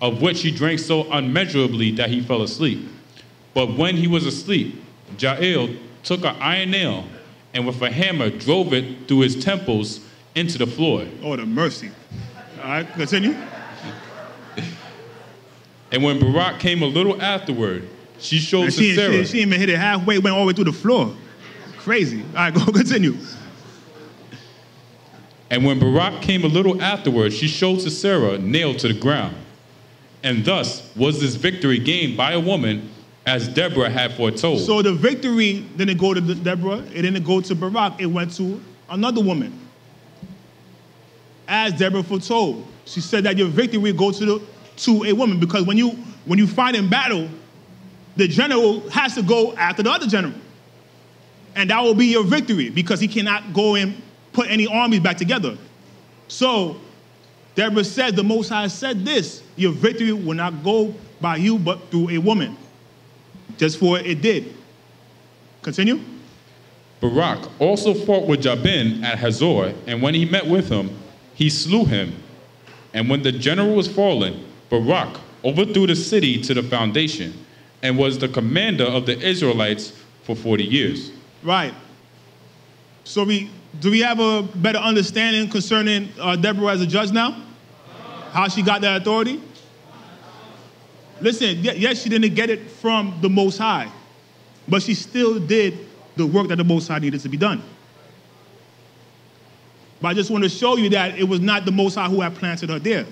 of which he drank so unmeasurably that he fell asleep. But when he was asleep, Jael took an iron nail, and with a hammer drove it through his temples into the floor. Oh, the mercy. All right, continue. And when Barak came a little afterward, she showed Sisera. She didn't even hit it halfway, went all the way through the floor. Crazy. All right, go continue. And when Barak came a little afterward, she showed Sisera nailed to the ground. And thus was this victory gained by a woman, as Deborah had foretold. So the victory didn't go to Deborah, it didn't go to Barak, it went to another woman. As Deborah foretold, she said that your victory will go to a woman, because when you fight in battle, the general has to go after the other general. And that will be your victory, because he cannot go and put any armies back together. So Deborah said, the Most High said this, your victory will not go by you, but through a woman. Just for it did. Continue. Barak also fought with Jabin at Hazor, and when he met with him, he slew him. And when the general was fallen, Barak overthrew the city to the foundation, and was the commander of the Israelites for 40 years. Right. So do we have a better understanding concerning Deborah as a judge now? How she got that authority? Listen, yes, she didn't get it from the Most High, but she still did the work that the Most High needed to be done. But I just want to show you that it was not the Most High who had planted her there.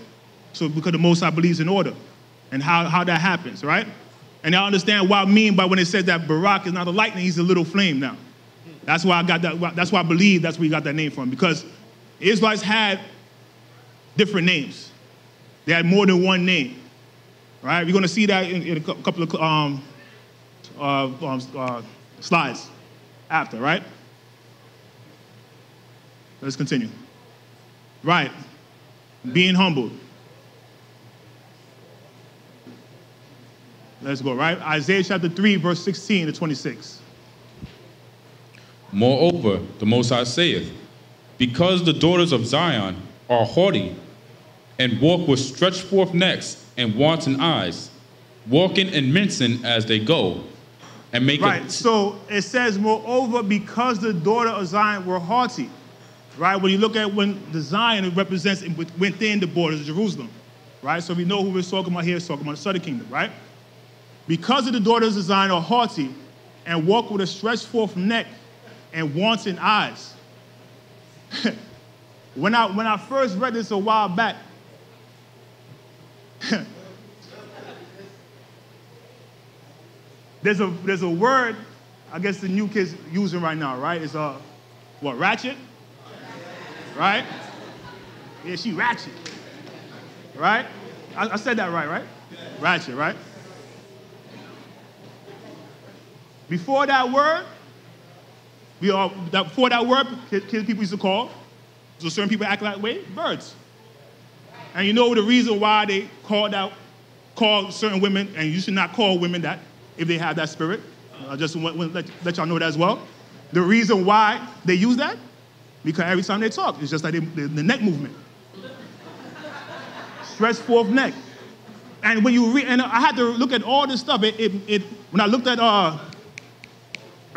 So because the Most High believes in order and how that happens, right? And I understand what I mean by when it says that Barak is not a lightning, he's a little flame now. That's why I got that. That's why I believe that's where he got that name from, because Israelites had different names. They had more than one name. Right? We're going to see that in a couple of slides after, right? Let's continue. Right. Being humbled. Let's go, right? Isaiah chapter 3, verse 16 to 26. Moreover, the Most High saith, because the daughters of Zion are haughty, and walk with stretched forth necks and wanton eyes, walking and mincing as they go, and make right. So it says, moreover, because the daughter of Zion were haughty, right? When you look at when the Zion, it represents within the borders of Jerusalem, right? So we know who we're talking about here is talking about the southern kingdom, right? Because of the daughters of Zion are haughty and walk with a stretched forth neck and wanton eyes. When I first read this a while back, there's a word I guess the new kids using right now, right? It's what, ratchet? Right? Yeah, she ratchet. Right? I said that right? Ratchet, right? Before that word, people used to call, so certain people act that way, birds. And you know the reason why they call certain women, and you should not call women that if they have that spirit. I just want to let y'all know that as well. The reason why they use that, because every time they talk, it's just like the neck movement. Stretched forth neck. And when you read, and I had to look at all this stuff, when I looked at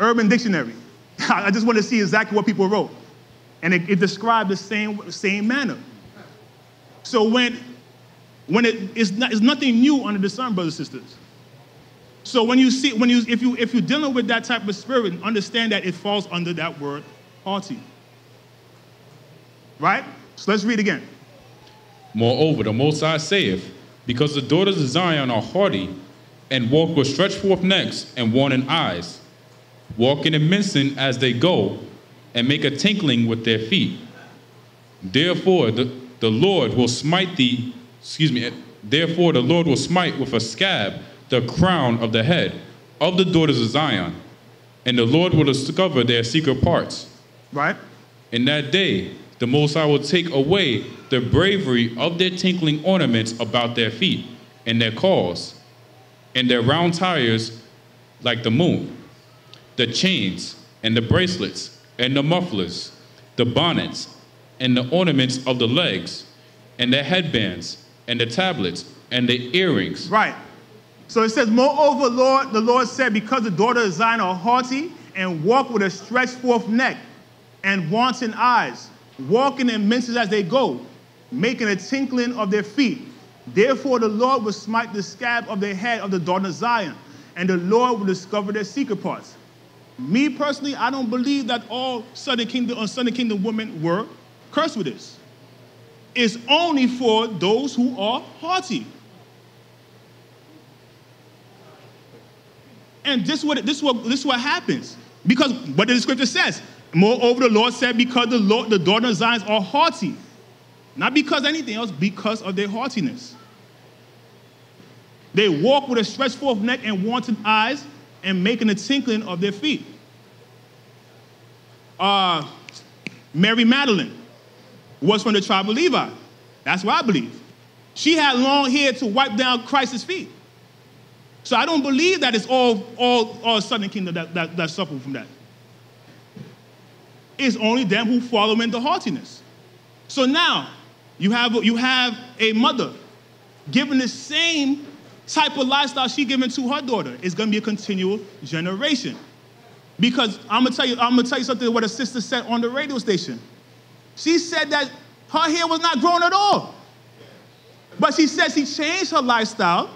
Urban Dictionary, I just wanted to see exactly what people wrote. And it described the same manner. So it's nothing new under the sun, brothers and sisters. So if you're dealing with that type of spirit, understand that it falls under that word, haughty. Right? So let's read again. Moreover, the Most High saith, because the daughters of Zion are haughty, and walk with stretched forth necks and wanton eyes, walking and mincing as they go, and make a tinkling with their feet. Therefore the Lord will smite with a scab the crown of the head of the daughters of Zion, and the Lord will discover their secret parts. Right. In that day, the Most High will take away the bravery of their tinkling ornaments about their feet, and their caws, and their round tires like the moon, the chains, and the bracelets, and the mufflers, the bonnets, and the ornaments of the legs, and the headbands, and the tablets, and the earrings. Right. So it says, moreover, the Lord said, because the daughters of Zion are haughty and walk with a stretched forth neck and wanton eyes, walking and mincing as they go, making a tinkling of their feet. Therefore the Lord will smite the scab of the head of the daughters of Zion, and the Lord will discover their secret parts. Me personally, I don't believe that all Southern Kingdom women were cursed with this. It's only for those who are haughty. And this is what happens. Because what the scripture says, moreover, the Lord said, because the daughters of Zion are haughty. Not because of anything else, because of their haughtiness. They walk with a stretched forth neck and wanton eyes, and making a tinkling of their feet. Mary Magdalene was from the tribe of Levi. That's what I believe. She had long hair to wipe down Christ's feet. So I don't believe that it's all Southern Kingdom that suffer from that. It's only them who follow in the haughtiness. So now you have a mother giving the same type of lifestyle she giving to her daughter. It's going to be a continual generation. Because I'm gonna tell you something what a sister said on the radio station. She said that her hair was not growing at all. But she said she changed her lifestyle,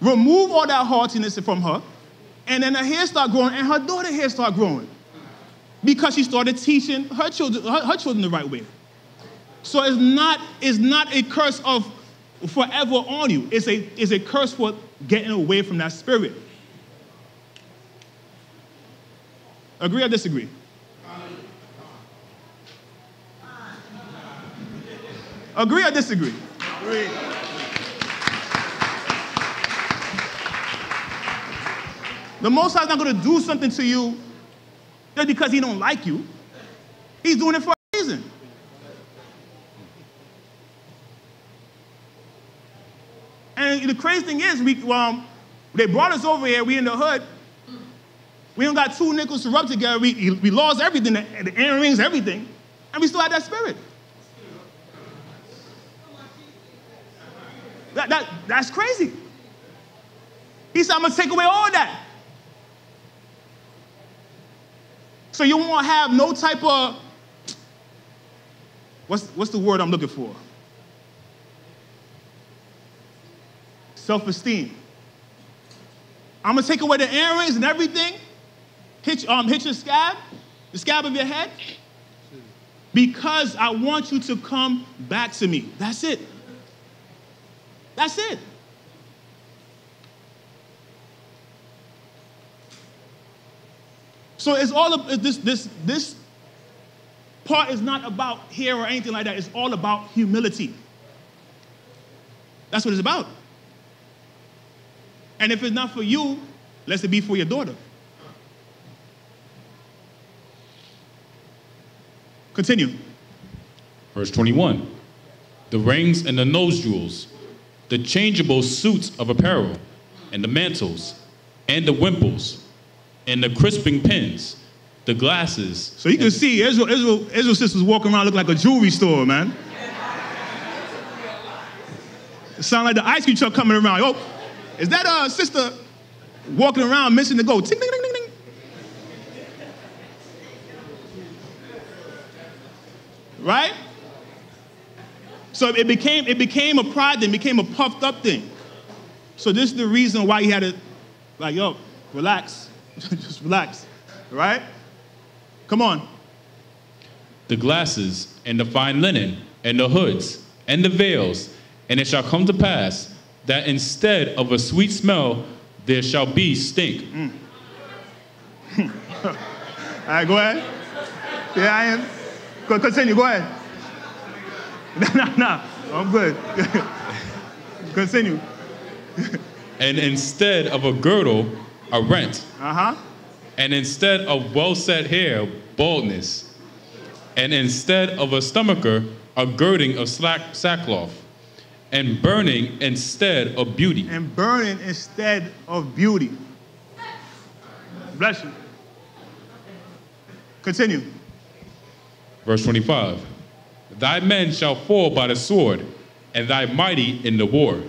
removed all that haughtiness from her, and then her hair started growing, and her daughter's hair started growing. Because she started teaching her children the right way. So it's not a curse of forever on you. It's a curse for getting away from that spirit. Agree or disagree? Agree or disagree? Agree. The Most High is not going to do something to you just because he don't like you. He's doing it for a reason. And the crazy thing is, They brought us over here. We in the hood. We don't got 2 nickels to rub together. We lost everything, the earrings, everything. And we still had that spirit. That's crazy. He said, I'm going to take away all that. So you won't have no type of, what's the word I'm looking for? Self-esteem. I'm going to take away the earrings and everything. Hit your scab, the scab of your head, because I want you to come back to me. That's it. That's it. So it's all of this part is not about here or anything like that. It's all about humility. That's what it's about. And if it's not for you, let it be for your daughter. Continue. Verse 21. The rings and the nose jewels, the changeable suits of apparel, and the mantles, and the wimples, and the crisping pins, the glasses. So you can see Israel's sisters walking around looking like a jewelry store, man. It sounds like the ice cream truck coming around. Oh, is that sister walking around missing the gold? Ting, ding, ding, ding, ding. Right? So it became a pride thing, became a puffed up thing. So this is the reason why he had to, like, yo, relax. Just relax. Right? Come on. The glasses, and the fine linen, and the hoods, and the veils, and it shall come to pass that instead of a sweet smell, there shall be stink. All right, go ahead. Yeah, I am. Continue, go ahead. No, I'm good. Continue. And instead of a girdle, a rent. Uh-huh. And instead of well-set hair, baldness. And instead of a stomacher, a girding of sackcloth. And burning instead of beauty. And burning instead of beauty. Bless you. Continue. Verse 25. Thy men shall fall by the sword, and thy mighty in the war.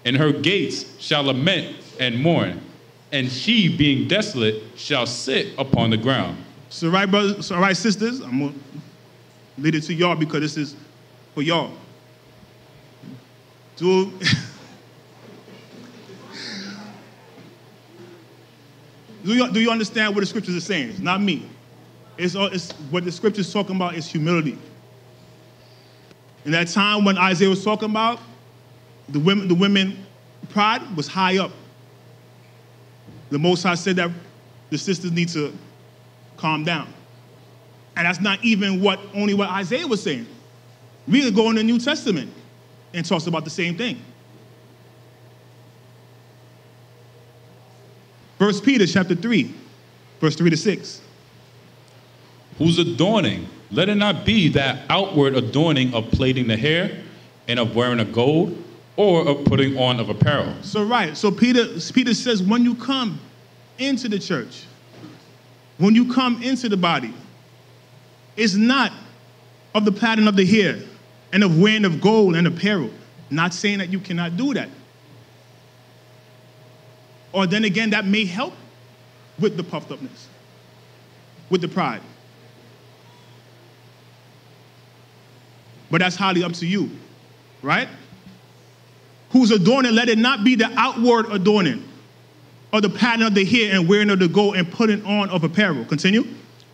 And her gates shall lament and mourn, and she, being desolate, shall sit upon the ground. So, right, brothers, so, all right, sisters, I'm going to lead it to y'all because this is for y'all. Do you understand what the scriptures are saying? It's not me. It's what the scriptures talking about is humility. In that time when Isaiah was talking about, the women pride was high up. The Most High said that the sisters need to calm down. And that's not even only what Isaiah was saying. We could go in the New Testament and talks about the same thing. 1 Peter chapter 3, verse 3 to 6. Whose adorning, let it not be that outward adorning of plaiting the hair and of wearing a gold or of putting on of apparel. So right, so Peter says when you come into the church, when you come into the body, it's not of the plaiting of the hair and of wearing of gold and apparel. Not saying that you cannot do that. Or then again, that may help with the puffed upness, with the pride. But that's highly up to you, right? Whose adorning, let it not be the outward adorning or the pattern of the hair and wearing of the gold and putting on of apparel. Continue.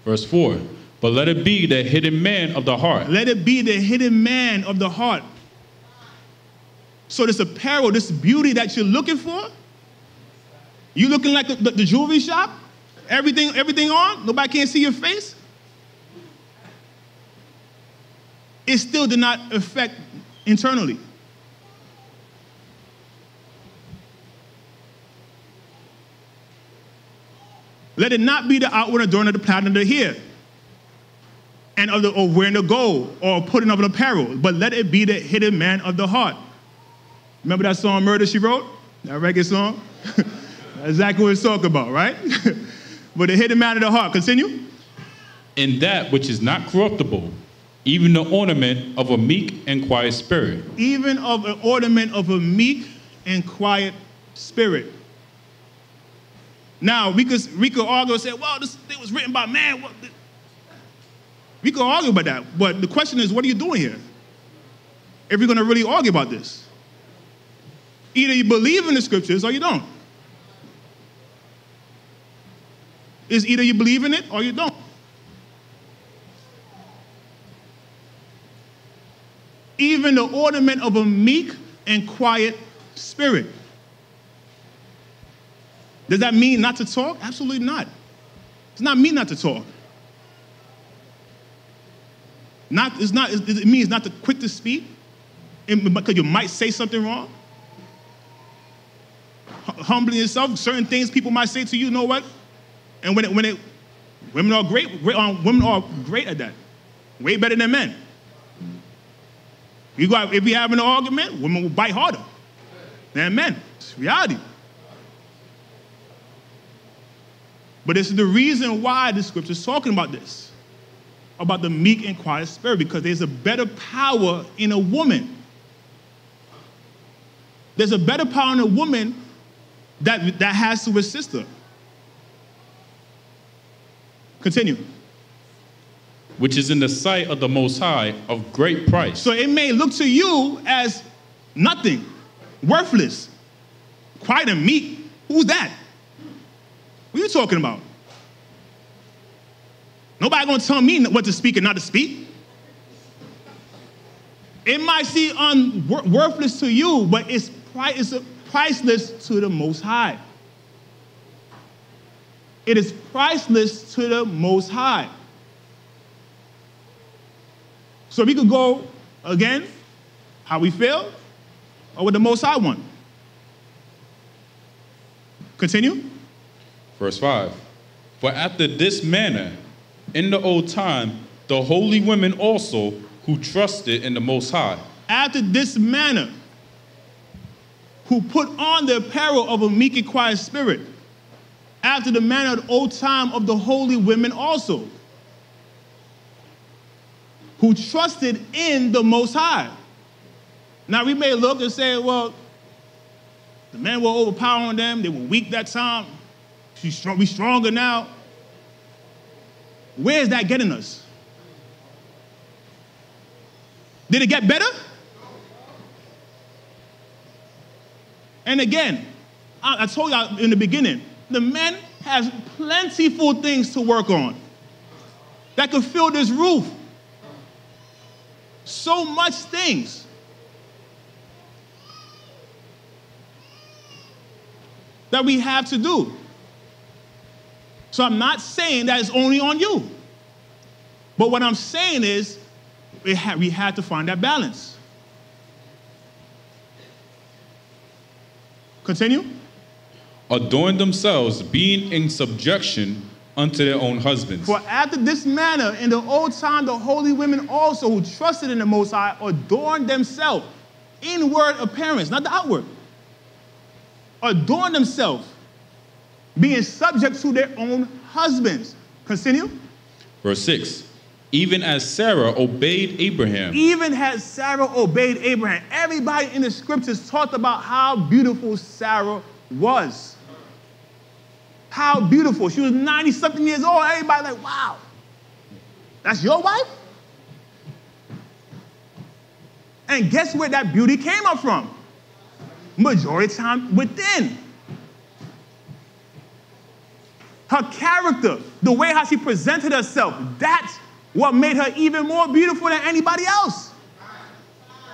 Verse 4, but let it be the hidden man of the heart. Let it be the hidden man of the heart. So this apparel, this beauty that you're looking for, you looking like the jewelry shop, everything on, nobody can see your face. It still did not affect internally. Let it not be the outward adorning of the pattern of the hair and of wearing the gold or putting of an apparel, but let it be the hidden man of the heart. Remember that song, Murder, She Wrote? That reggae song? That's exactly what it's talking about, right? But the hidden man of the heart. Continue. In that which is not corruptible, even the ornament of a meek and quiet spirit. Even of an ornament of a meek and quiet spirit. Now, we could argue and say, well, this thing was written by man. We could argue about that. But the question is, what are you doing here? If you're going to really argue about this. Either you believe in the scriptures or you don't. It's either you believe in it or you don't. Even the ornament of a meek and quiet spirit. Does that mean not to talk? Absolutely not. It's not mean not to talk. It means not to quick to speak because you might say something wrong. Humbling yourself, certain things people might say to you, you know what? And women are great at that. Way better than men. If we have an argument, women will bite harder than men. It's reality. But this is the reason why the scripture is talking about this, about the meek and quiet spirit, because there's a better power in a woman. There's a better power in a woman that has to assist her. Continue. Which is in the sight of the Most High of great price. So it may look to you as nothing, worthless, quiet and meek. Who's that? What are you talking about? Nobody gonna tell me what to speak and not to speak. It might seem worthless to you, but it's priceless to the Most High. It is priceless to the Most High. So we could go again, how we feel, or with the Most High one. Continue. Verse 5. For after this manner, in the old time, the holy women also who trusted in the Most High. After this manner, who put on the apparel of a meek and quiet spirit, after the manner of the old time of the holy women also, who trusted in the Most High. Now we may look and say, well, the men were overpowering them, they were weak that time, we stronger now. Where is that getting us? Did it get better? And again, I told y'all in the beginning, the men has plentiful things to work on that could fill this roof. So much things. That we have to do. So I'm not saying that it's only on you. But what I'm saying is we had to find that balance. Continue. Adorn themselves, being in subjection unto their own husbands. For after this manner, in the old time, the holy women also who trusted in the Most High adorned themselves. Inward appearance, not the outward. Adorn themselves, being subject to their own husbands. Continue. Verse 6. Even as Sarah obeyed Abraham. Even as Sarah obeyed Abraham. Everybody in the scriptures talked about how beautiful Sarah was. How beautiful. She was 90-something years old. Everybody like, wow, that's your wife? And guess where that beauty came up from? Majority of the time within. Her character, the way how she presented herself, that's what made her even more beautiful than anybody else.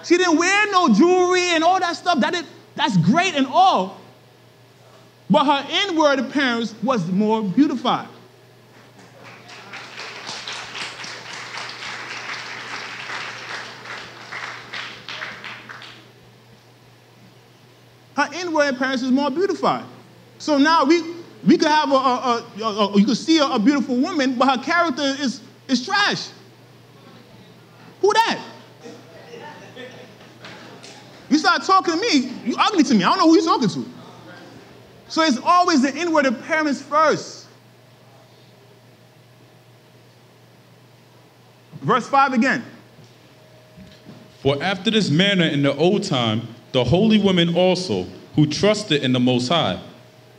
She didn't wear no jewelry and all that stuff. That's great and all. But her inward appearance was more beautified. Her inward appearance is more beautified. So now we could have you could see a beautiful woman, but her character is trash. Who that? You start talking to me, you ugly to me. I don't know who you're talking to. So it's always the inward appearance first. Verse 5 again. For after this manner in the old time, the holy women also, who trusted in the Most High,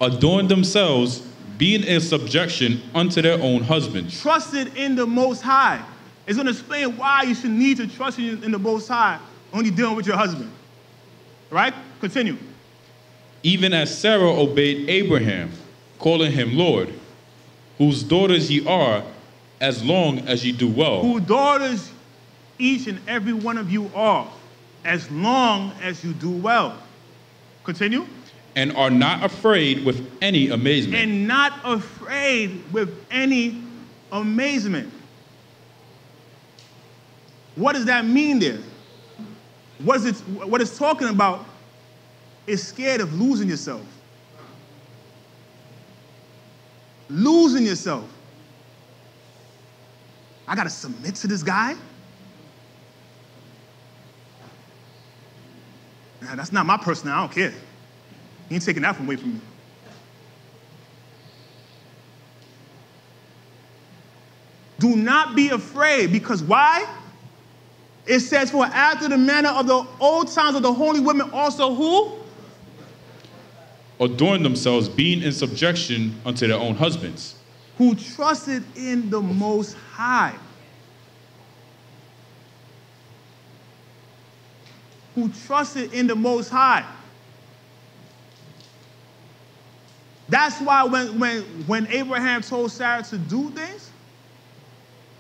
adorned themselves, being in subjection unto their own husbands. Trusted in the Most High. It's going to explain why you should need to trust in the Most High when you're dealing with your husband. Right? Continue. Even as Sarah obeyed Abraham, calling him Lord, whose daughters ye are, as long as ye do well. Whose daughters each and every one of you are, as long as you do well. Continue. And are not afraid with any amazement. And not afraid with any amazement. What does that mean there? What it's talking about is scared of losing yourself. Losing yourself. I gotta submit to this guy? Nah, that's not my personality, I don't care. He ain't taking that away from me. Do not be afraid, because why? It says, for after the manner of the old times of the holy women also who? Adorn themselves, being in subjection unto their own husbands. Who trusted in the Most High. Who trusted in the Most High. That's why when Abraham told Sarah to do things,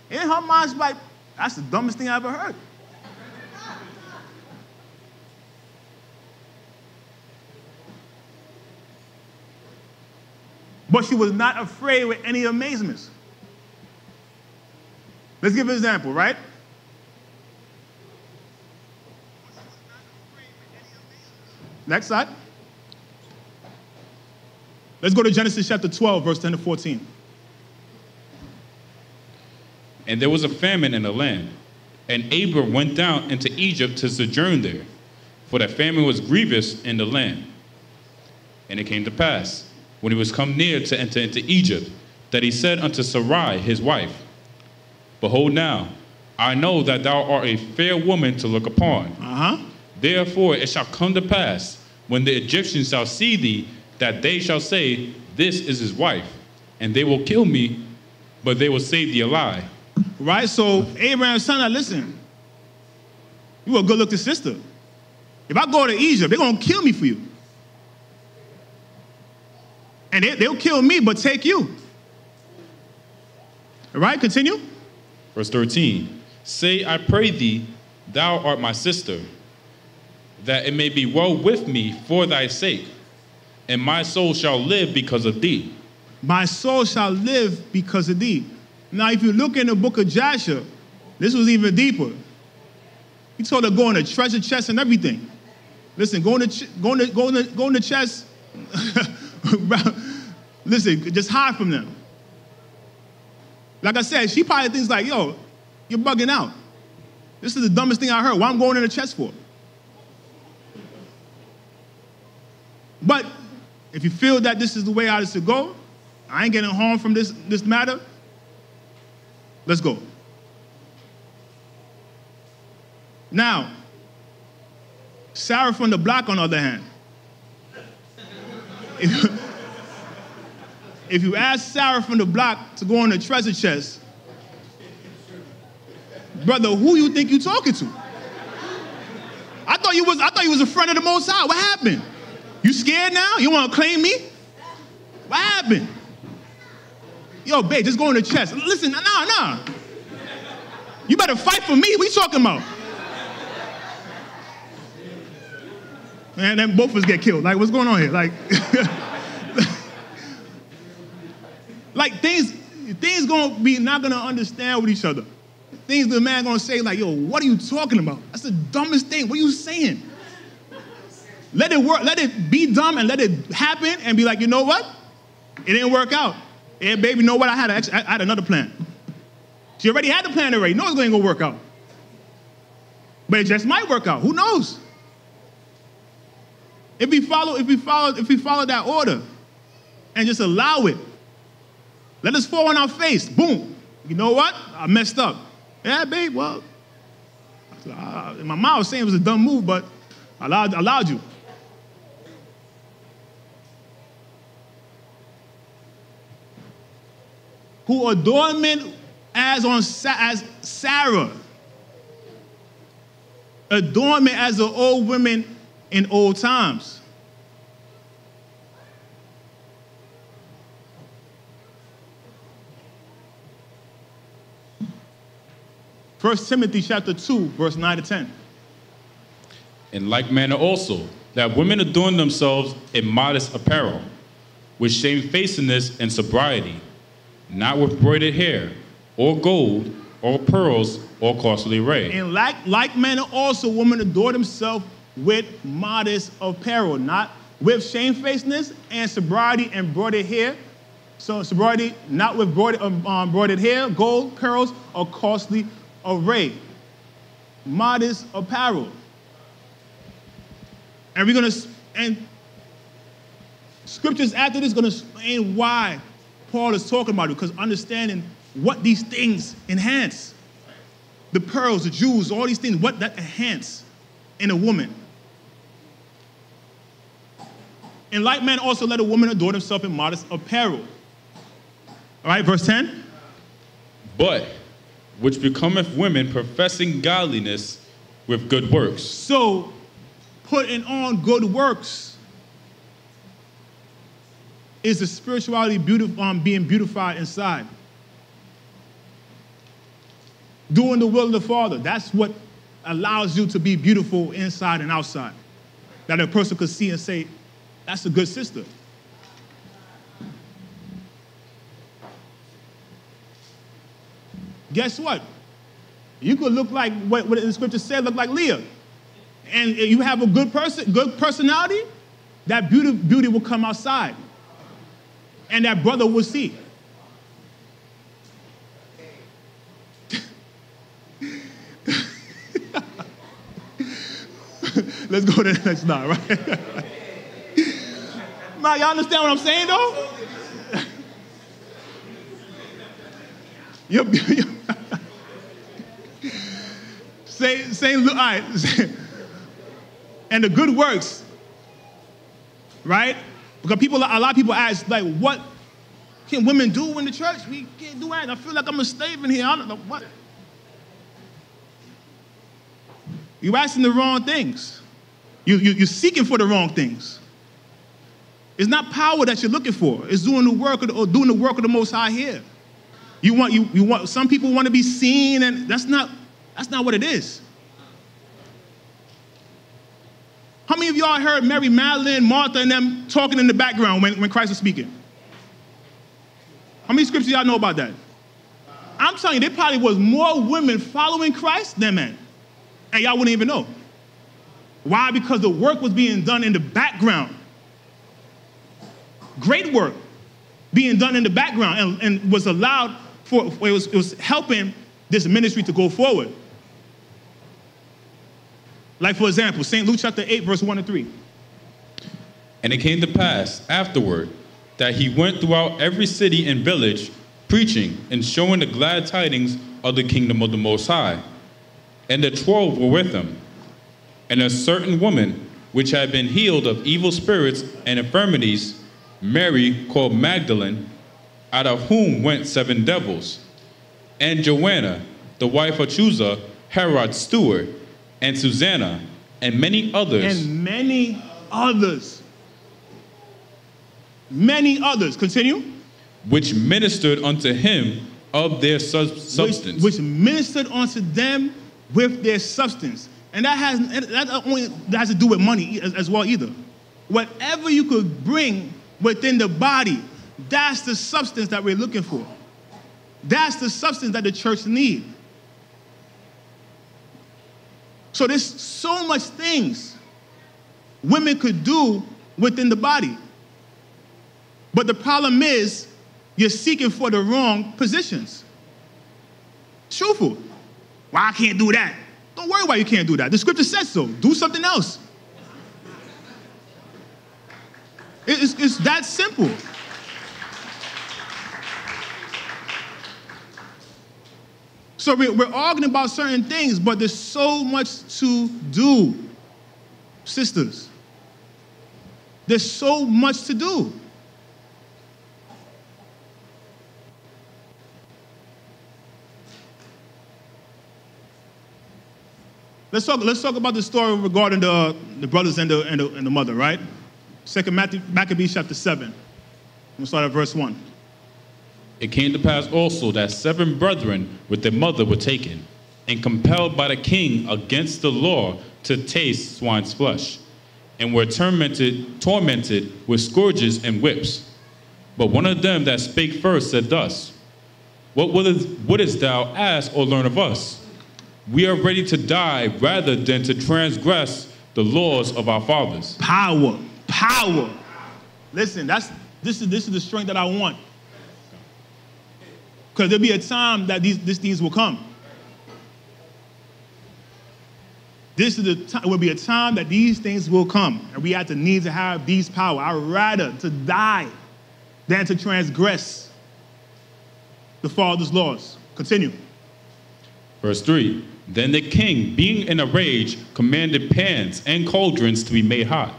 in her mind, she's like, that's the dumbest thing I ever heard. But she was not afraid with any amazements. Let's give an example, right? Next slide. Let's go to Genesis chapter 12, verse 10 to 14. And there was a famine in the land, and Abram went down into Egypt to sojourn there, for the famine was grievous in the land. And it came to pass, when he was come near to enter into Egypt, that he said unto Sarai his wife, Behold now, I know that thou art a fair woman to look upon. Therefore it shall come to pass, when the Egyptians shall see thee, that they shall say, This is his wife, and they will kill me, but they will save thee alive. Right? So Abraham's son, listen, you a good-looking sister. If I go to Egypt, they're going to kill me for you. And they'll kill me, but take you. All right, continue. Verse 13. Say, I pray thee, thou art my sister, that it may be well with me for thy sake, and my soul shall live because of thee. My soul shall live because of thee. Now, if you look in the book of Joshua, this was even deeper. He told her go in the treasure chest and everything. Listen, go in the chest. Listen, just hide from them. Like I said, she probably thinks like, yo, you're bugging out. This is the dumbest thing I heard. Why I'm going in the chest for? But if you feel that this is the way I is to go, I ain't getting harmed from this matter, let's go. Now, Sarah from the block, on the other hand, if you ask Sarah from the block to go in the treasure chest, brother, who you think you talking to? I thought you was a friend of the Most High. What happened? You scared now? You want to claim me? What happened? Yo, babe, just go in the chest. Listen, nah. You better fight for me. What you talking about? Man, then both of us get killed. Like, what's going on here? Like, like things gonna be not gonna understand with each other. Things the man gonna say like, yo, what are you talking about? That's the dumbest thing. What are you saying? Let it work. Let it be dumb and let it happen and be like, you know what? It didn't work out. Yeah, baby, you know what? I had another plan. She already had the plan already. No, it's going to work out. But it just might work out. Who knows? If we follow that order, and just allow it. Let us fall on our face. Boom. You know what? I messed up. Yeah, babe, well, my mom was saying it was a dumb move, but I allowed you. Who adornment as Sarah. Adornment as the old women in old times. First Timothy chapter 2, verse 9 to 10. In like manner also, that women adorn themselves in modest apparel, with shamefacedness and sobriety, not with broidered hair, or gold, or pearls, or costly array. In like manner also, women adorn themselves with modest apparel, not with shamefacedness and sobriety and broidered hair. So sobriety, not with broidered hair, gold, pearls, or costly array. Modest apparel. And scriptures after this going to explain why Paul is talking about it, because understanding what these things enhance. The pearls, the jewels, all these things, what that enhance in a woman. In like manner also let a woman adorn herself in modest apparel. All right, verse 10. But which becometh women professing godliness with good works. So, putting on good works is the spirituality being beautified inside. Doing the will of the Father, that's what allows you to be beautiful inside and outside. That a person could see and say, that's a good sister. Guess what? You could look like what the scripture said, look like Leah. And you have a good personality, that beauty will come outside. And that brother will see. Let's go to the next now, right? Now, y'all understand what I'm saying, though? All right. And the good works, right? Because a lot of people ask, like, what can women do in the church? We can't do that. I feel like I'm a slave in here. I don't know what. You're asking the wrong things. You're seeking for the wrong things. It's not power that you're looking for. It's doing the work of the Most High here. You want. Some people want to be seen, and that's not what it is. How many of y'all heard Mary Magdalene, Martha, and them talking in the background when Christ was speaking? How many scriptures y'all know about that? I'm telling you, there probably was more women following Christ than men. And y'all wouldn't even know. Why? Because the work was being done in the background. Great work being done in the background and was allowed for, it was helping this ministry to go forward. Like, for example, St. Luke chapter 8, verse 1 and 3. And it came to pass afterward that he went throughout every city and village, preaching and showing the glad tidings of the kingdom of the Most High. And the 12 were with him. And a certain woman, which had been healed of evil spirits and infirmities, Mary called Magdalene, out of whom went 7 devils, and Joanna, the wife of Chuza, Herod's steward, and Susanna, and many others. And many others. Many others. Continue. Which ministered unto him of their substance. Which ministered unto them with their substance. And that has to do with money as well either. Whatever you could bring within the body, that's the substance that we're looking for. That's the substance that the church needs. So there's so much things women could do within the body. But the problem is, you're seeking for the wrong positions. Truthful. Why I can't do that? Don't worry why you can't do that. The scripture says so. Do something else. It's that simple. So we're arguing about certain things, but there's so much to do, sisters. There's so much to do. Let's talk about the story regarding the brothers and the mother, right? 2 Maccabees chapter 7. We'll start at verse 1. It came to pass also that 7 brethren with their mother were taken, and compelled by the king against the law to taste swine's flesh, and were tormented with scourges and whips. But one of them that spake first said thus, What wouldest thou ask or learn of us? We are ready to die rather than to transgress the laws of our fathers. Power. Listen, this is the strength that I want. Because there'll be a time that these things will come. Will be a time that these things will come, and we have to need to have these power. I'd rather to die than to transgress the Father's laws. Continue. Verse 3. Then the king, being in a rage, commanded pans and cauldrons to be made hot,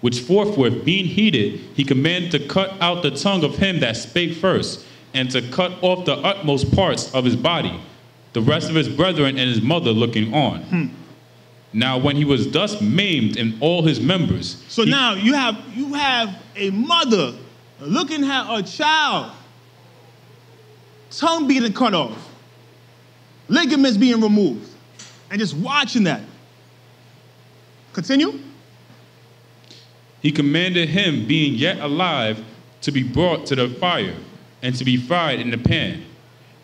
which forthwith, being heated, he commanded to cut out the tongue of him that spake first, and to cut off the utmost parts of his body, the rest of his brethren and his mother looking on. Now when he was thus maimed in all his members. So now you have a mother looking at a child, tongue being cut off, ligaments being removed, and just watching that. Continue. He commanded him, being yet alive, to be brought to the fire, and to be fried in the pan.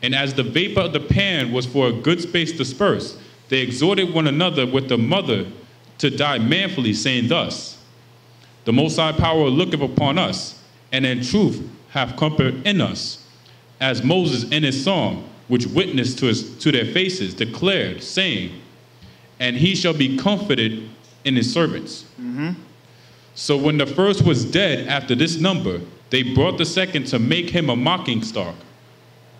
And as the vapor of the pan was for a good space dispersed, they exhorted one another with the mother to die manfully, saying thus, The Most High Power looketh upon us, and in truth hath comfort in us, as Moses in his song, which witnessed to their faces, declared, saying, And he shall be comforted in his servants. So when the first was dead after this number, they brought the second to make him a mocking stock.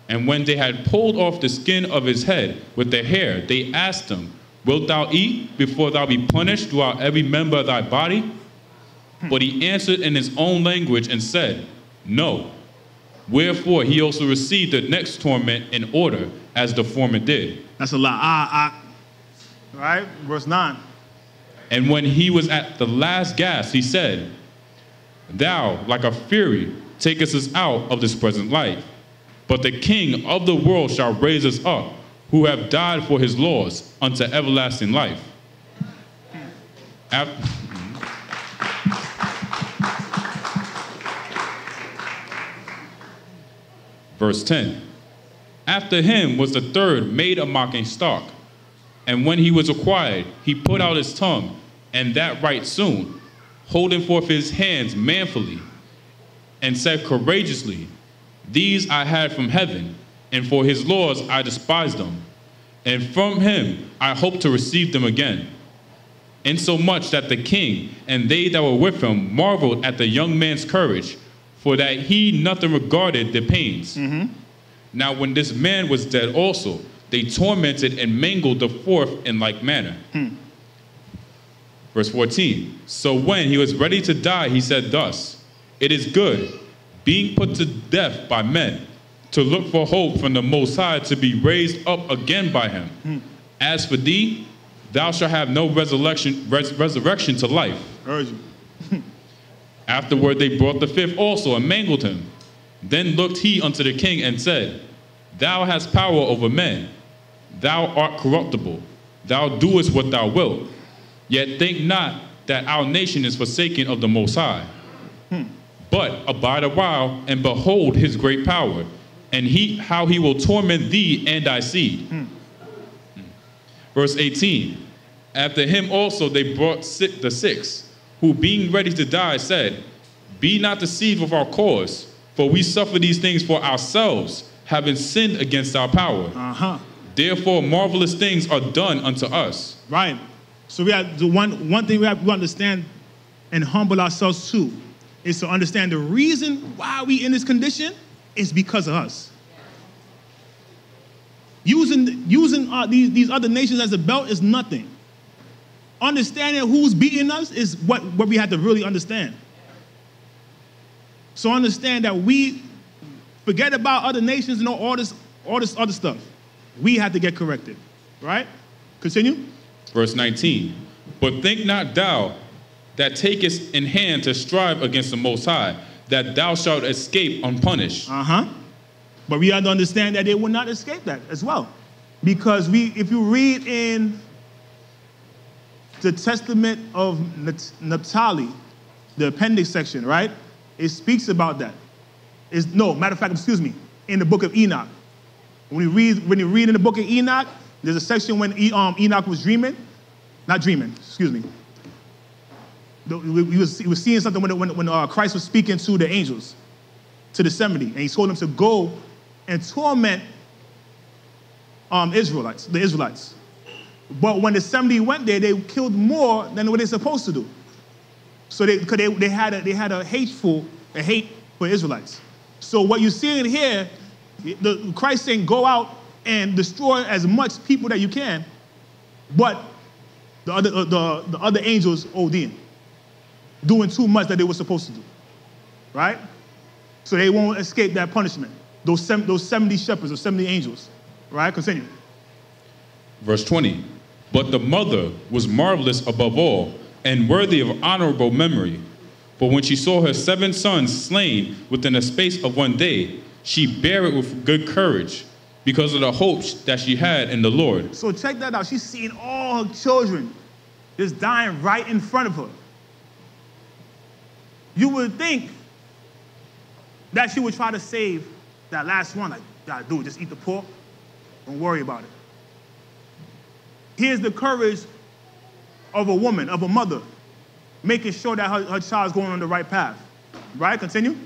And when they had pulled off the skin of his head with their hair, they asked him, Wilt thou eat before thou be punished throughout every member of thy body? But he answered in his own language and said, No. Wherefore he also received the next torment in order, as the former did. That's a lot. Right? Verse 9. And when he was at the last gasp, he said, Thou, like a fury, takest us out of this present life. But the King of the world shall raise us up, who have died for his laws, unto everlasting life. Verse 10. After him was the third made a mocking stock. And when he was acquired, he put out his tongue, and that right soon, holding forth his hands manfully, and said courageously, These I had from heaven, and for his laws I despised them, and from him I hope to receive them again. Insomuch that the king and they that were with him marveled at the young man's courage, for that he nothing regarded the pains. Now when this man was dead also, they tormented and mangled the fourth in like manner. Verse 14. So when he was ready to die, he said thus, It is good, being put to death by men, to look for hope from the Most High to be raised up again by him. As for thee, thou shalt have no resurrection to life. Afterward they brought the fifth also and mangled him. Then looked he unto the king and said, Thou hast power over men. Thou art corruptible. Thou doest what thou wilt. Yet think not that our nation is forsaken of the Most High. But abide a while and behold his great power, and how he will torment thee and thy seed. Verse 18. After him also they brought the sixth, who being ready to die said, Be not deceived with our cause, for we suffer these things for ourselves, having sinned against our power. Therefore marvelous things are done unto us. Right. So we have the one thing we have to understand and humble ourselves to is to understand the reason why we in this condition is because of us. Using these other nations as a belt is nothing. Understanding who's beating us is what we have to really understand. So understand that we forget about other nations and all this other stuff. We have to get corrected, right? Continue. Verse 19. But think not thou that takest in hand to strive against the Most High, that thou shalt escape unpunished. But we have to understand that they will not escape that as well. Because if you read in the Testament of Naphtali, the appendix section, right? It speaks about that. Matter of fact, excuse me, in the book of Enoch. When you read in the book of Enoch, there's a section when Enoch was dreaming. Not dreaming, excuse me. He was seeing something when Christ was speaking to the angels, to the 70, and he told them to go and torment the Israelites. But when the 70 went there, they killed more than what they're supposed to do. So they had a hate for Israelites. So what you're seeing here, Christ saying, go out and destroy as much people that you can, but the other angels ODing, doing too much that they were supposed to do, right? So they won't escape that punishment. Those 70 shepherds or 70 angels, right? Continue. Verse 20. But the mother was marvelous above all, and worthy of honorable memory. For when she saw her 7 sons slain within a space of 1 day, she bare it with good courage, because of the hopes that she had in the Lord. So check that out. She's seeing all her children just dying right in front of her. You would think that she would try to save that last one. Like, gotta do it, just eat the pork. Don't worry about it. Here's the courage of a woman, of a mother, making sure that her child's going on the right path. Right? Continue.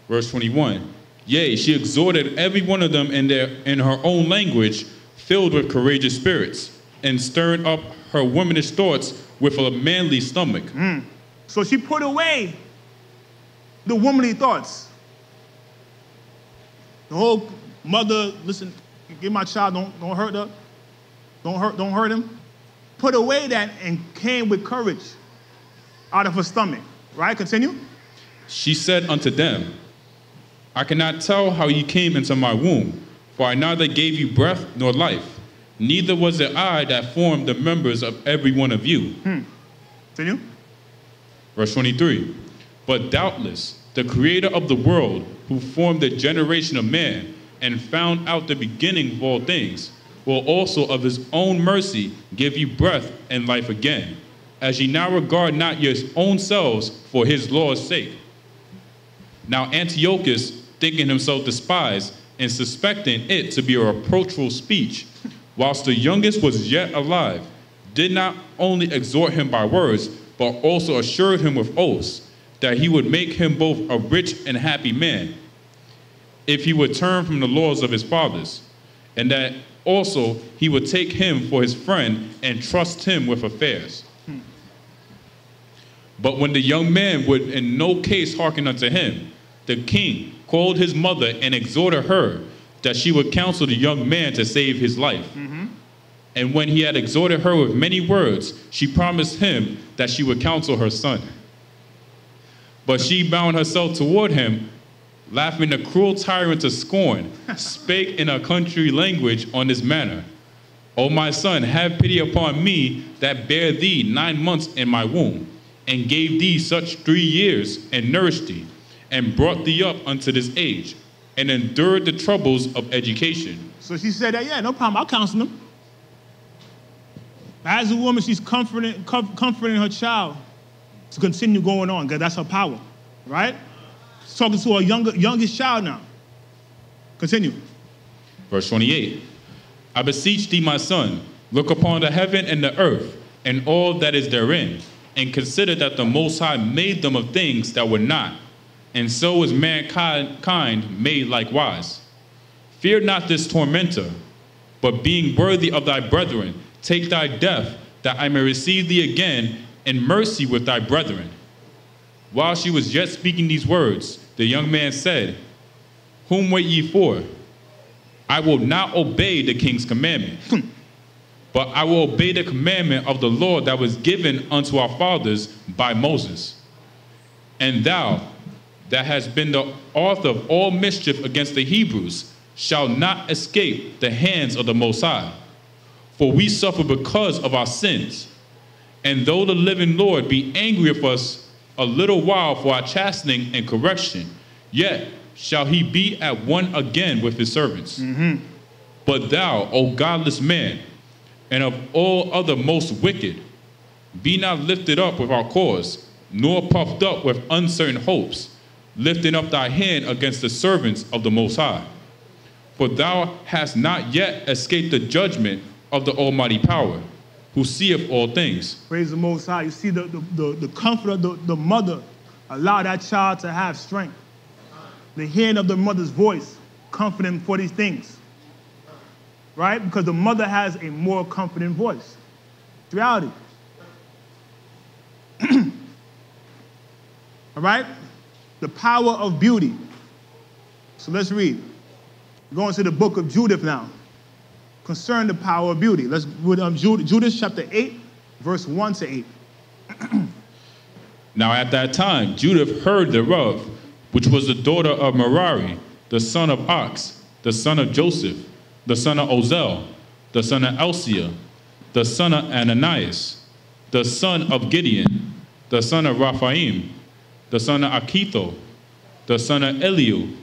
Verse 21. Yea, she exhorted every one of them in her own language, filled with courageous spirits, and stirred up her womanish thoughts with a manly stomach. So she put away the womanly thoughts. The whole mother, listen, give my child, don't hurt her. Don't hurt him. Put away that and came with courage out of her stomach. Right? Continue. She said unto them, I cannot tell how ye came into my womb, for I neither gave you breath nor life, neither was it I that formed the members of every one of you. Continue. Verse 23. But doubtless the creator of the world, who formed the generation of man and found out the beginning of all things, will also of his own mercy give you breath and life again, as ye now regard not your own selves for his law's sake. Now Antiochus, thinking himself despised and suspecting it to be a reproachful speech, whilst the youngest was yet alive, did not only exhort him by words, but also assured him with oaths that he would make him both a rich and happy man, if he would turn from the laws of his fathers, and that also he would take him for his friend and trust him with affairs. But when the young man would in no case hearken unto him, the king called his mother and exhorted her that she would counsel the young man to save his life. And when he had exhorted her with many words, she promised him that she would counsel her son. But she bound herself toward him, laughing the cruel tyrant to scorn, spake in a country language on this manner. O my son, have pity upon me that bare thee 9 months in my womb, and gave thee such 3 years, and nourished thee, and brought thee up unto this age, and endured the troubles of education. So she said that, yeah, no problem, I'll counsel him. As a woman, she's comforting her child to continue going on, because that's her power, right? She's talking to her youngest child now. Continue. Verse 28. I beseech thee, my son, look upon the heaven and the earth, and all that is therein, and consider that the Most High made them of things that were not, and so is mankind made likewise. Fear not this tormentor, but being worthy of thy brethren, take thy death, that I may receive thee again in mercy with thy brethren. While she was yet speaking these words, the young man said, Whom wait ye for? I will not obey the king's commandment, but I will obey the commandment of the Lord that was given unto our fathers by Moses. And thou, that hast been the author of all mischief against the Hebrews, shall not escape the hands of the Most High. For we suffer because of our sins. And though the living Lord be angry with us a little while for our chastening and correction, yet shall he be at one again with his servants. But thou, O godless man, and of all other most wicked, be not lifted up with our cause, nor puffed up with uncertain hopes, lifting up thy hand against the servants of the Most High. For thou hast not yet escaped the judgment of the Almighty Power, who seeth all things. Praise the Most High. You see the comfort of the mother allow that child to have strength. The hearing of the mother's voice comfort him for these things. Right? Because the mother has a more comforting voice. It's reality. All right? The power of beauty. So let's read. We're going to the book of Judith now. Concerning the power of beauty. Let's read Judith chapter 8, verse 1 to 8. Now at that time, Judith heard thereof, which was the daughter of Merari, the son of Ox, the son of Joseph, the son of Ozel, the son of Elsia, the son of Ananias, the son of Gideon, the son of Raphaim, the son of Achitho, the son of Eliu,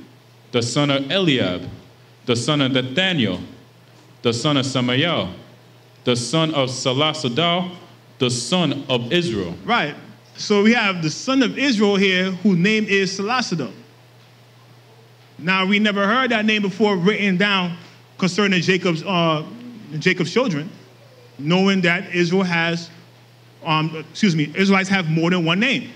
the son of Eliab, the son of Nathaniel, the son of Samael, the son of Salasadal, the son of Israel. Right. So we have the son of Israel here, whose name is Salasadal. Now, we never heard that name before written down concerning Jacob's children, knowing that Israel has, Israelites have more than one name.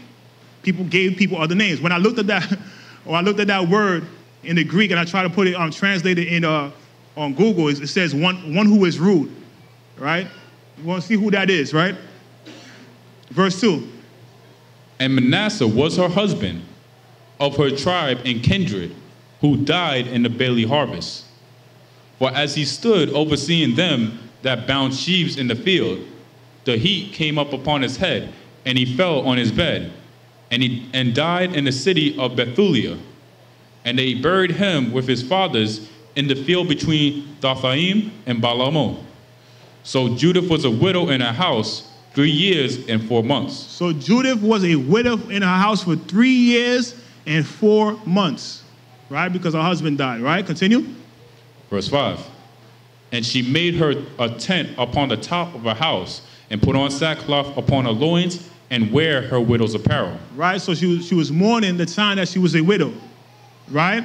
People gave people other names. When I looked at that, or I looked at that word in the Greek, and I tried to put it translate it in on Google, it says one who is rude, right? You want to see who that is, right? Verse 2. And Manasseh was her husband, of her tribe and kindred, who died in the barley harvest. For as he stood overseeing them that bound sheaves in the field, the heat came up upon his head, and he fell on his bed, and died in the city of Bethulia. And they buried him with his fathers in the field between Dathaim and Baalamon. So Judith was a widow in her house 3 years and 4 months. So Judith was a widow in her house for 3 years and 4 months, right? Because her husband died, right? Continue. Verse 5. And she made her a tent upon the top of her house, and put on sackcloth upon her loins, and wear her widow's apparel. Right, so she was mourning the time that she was a widow, right?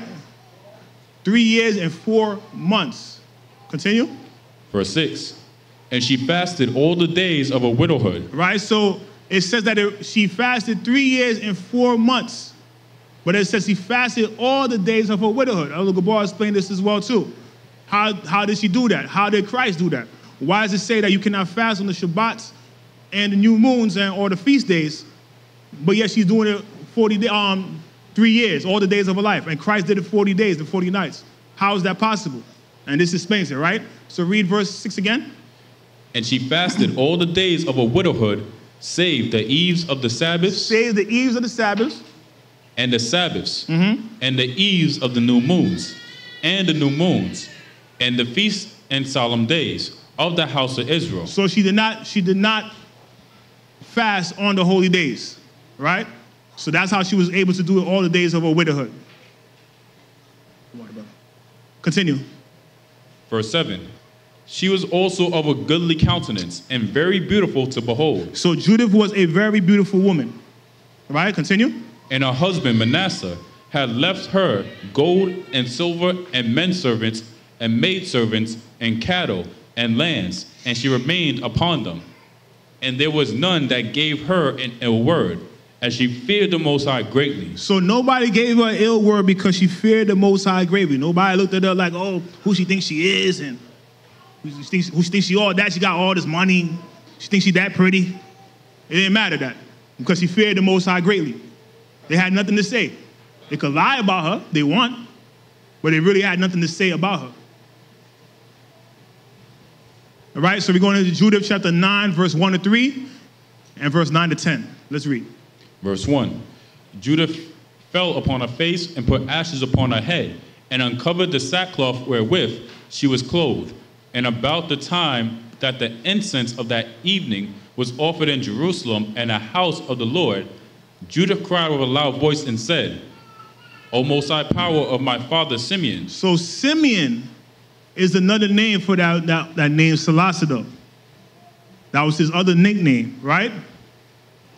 3 years and 4 months. Continue. Verse 6. And she fasted all the days of her widowhood. Right, so it says that she fasted 3 years and 4 months. But it says she fasted all the days of her widowhood. Elder Gabar explained this as well too. How did she do that? How did Christ do that? Why does it say that you cannot fast on the Shabbats and the new moons or the feast days, but yet she's doing it 3 years, all the days of her life, and Christ did it 40 days, the 40 nights. How is that possible? And this explains it, right? So read verse 6 again. And she fasted all the days of her widowhood, save the eves of the Sabbaths. Save the eves of the Sabbaths. And the Sabbaths. And the eves of the new moons. And the new moons. And the feasts and solemn days of the house of Israel. So she did not fast on the holy days, right? So that's how she was able to do it all the days of her widowhood. Continue. Verse 7. She was also of a goodly countenance and very beautiful to behold. So Judith was a very beautiful woman. Right? Continue. And her husband Manasseh had left her gold and silver and men servants and maidservants and cattle and lands, and she remained upon them. And there was none that gave her an ill word, as she feared the Most High greatly. So nobody gave her an ill word because she feared the Most High greatly. Nobody looked at her like, oh, who she thinks she is, and who she thinks she all that. She got all this money. She thinks she that pretty. It didn't matter that, because she feared the Most High greatly. They had nothing to say. They could lie about her, they want, but they really had nothing to say about her. All right, so we're going into Judith chapter 9, verse 1 to 3, and verse 9 to 10. Let's read. Verse 1. Judith fell upon her face and put ashes upon her head, and uncovered the sackcloth wherewith she was clothed. And about the time that the incense of that evening was offered in Jerusalem and the house of the Lord, Judith cried with a loud voice and said, O Most High power of my father Simeon. So Simeon is another name for that name Seleucido. That was his other nickname, right?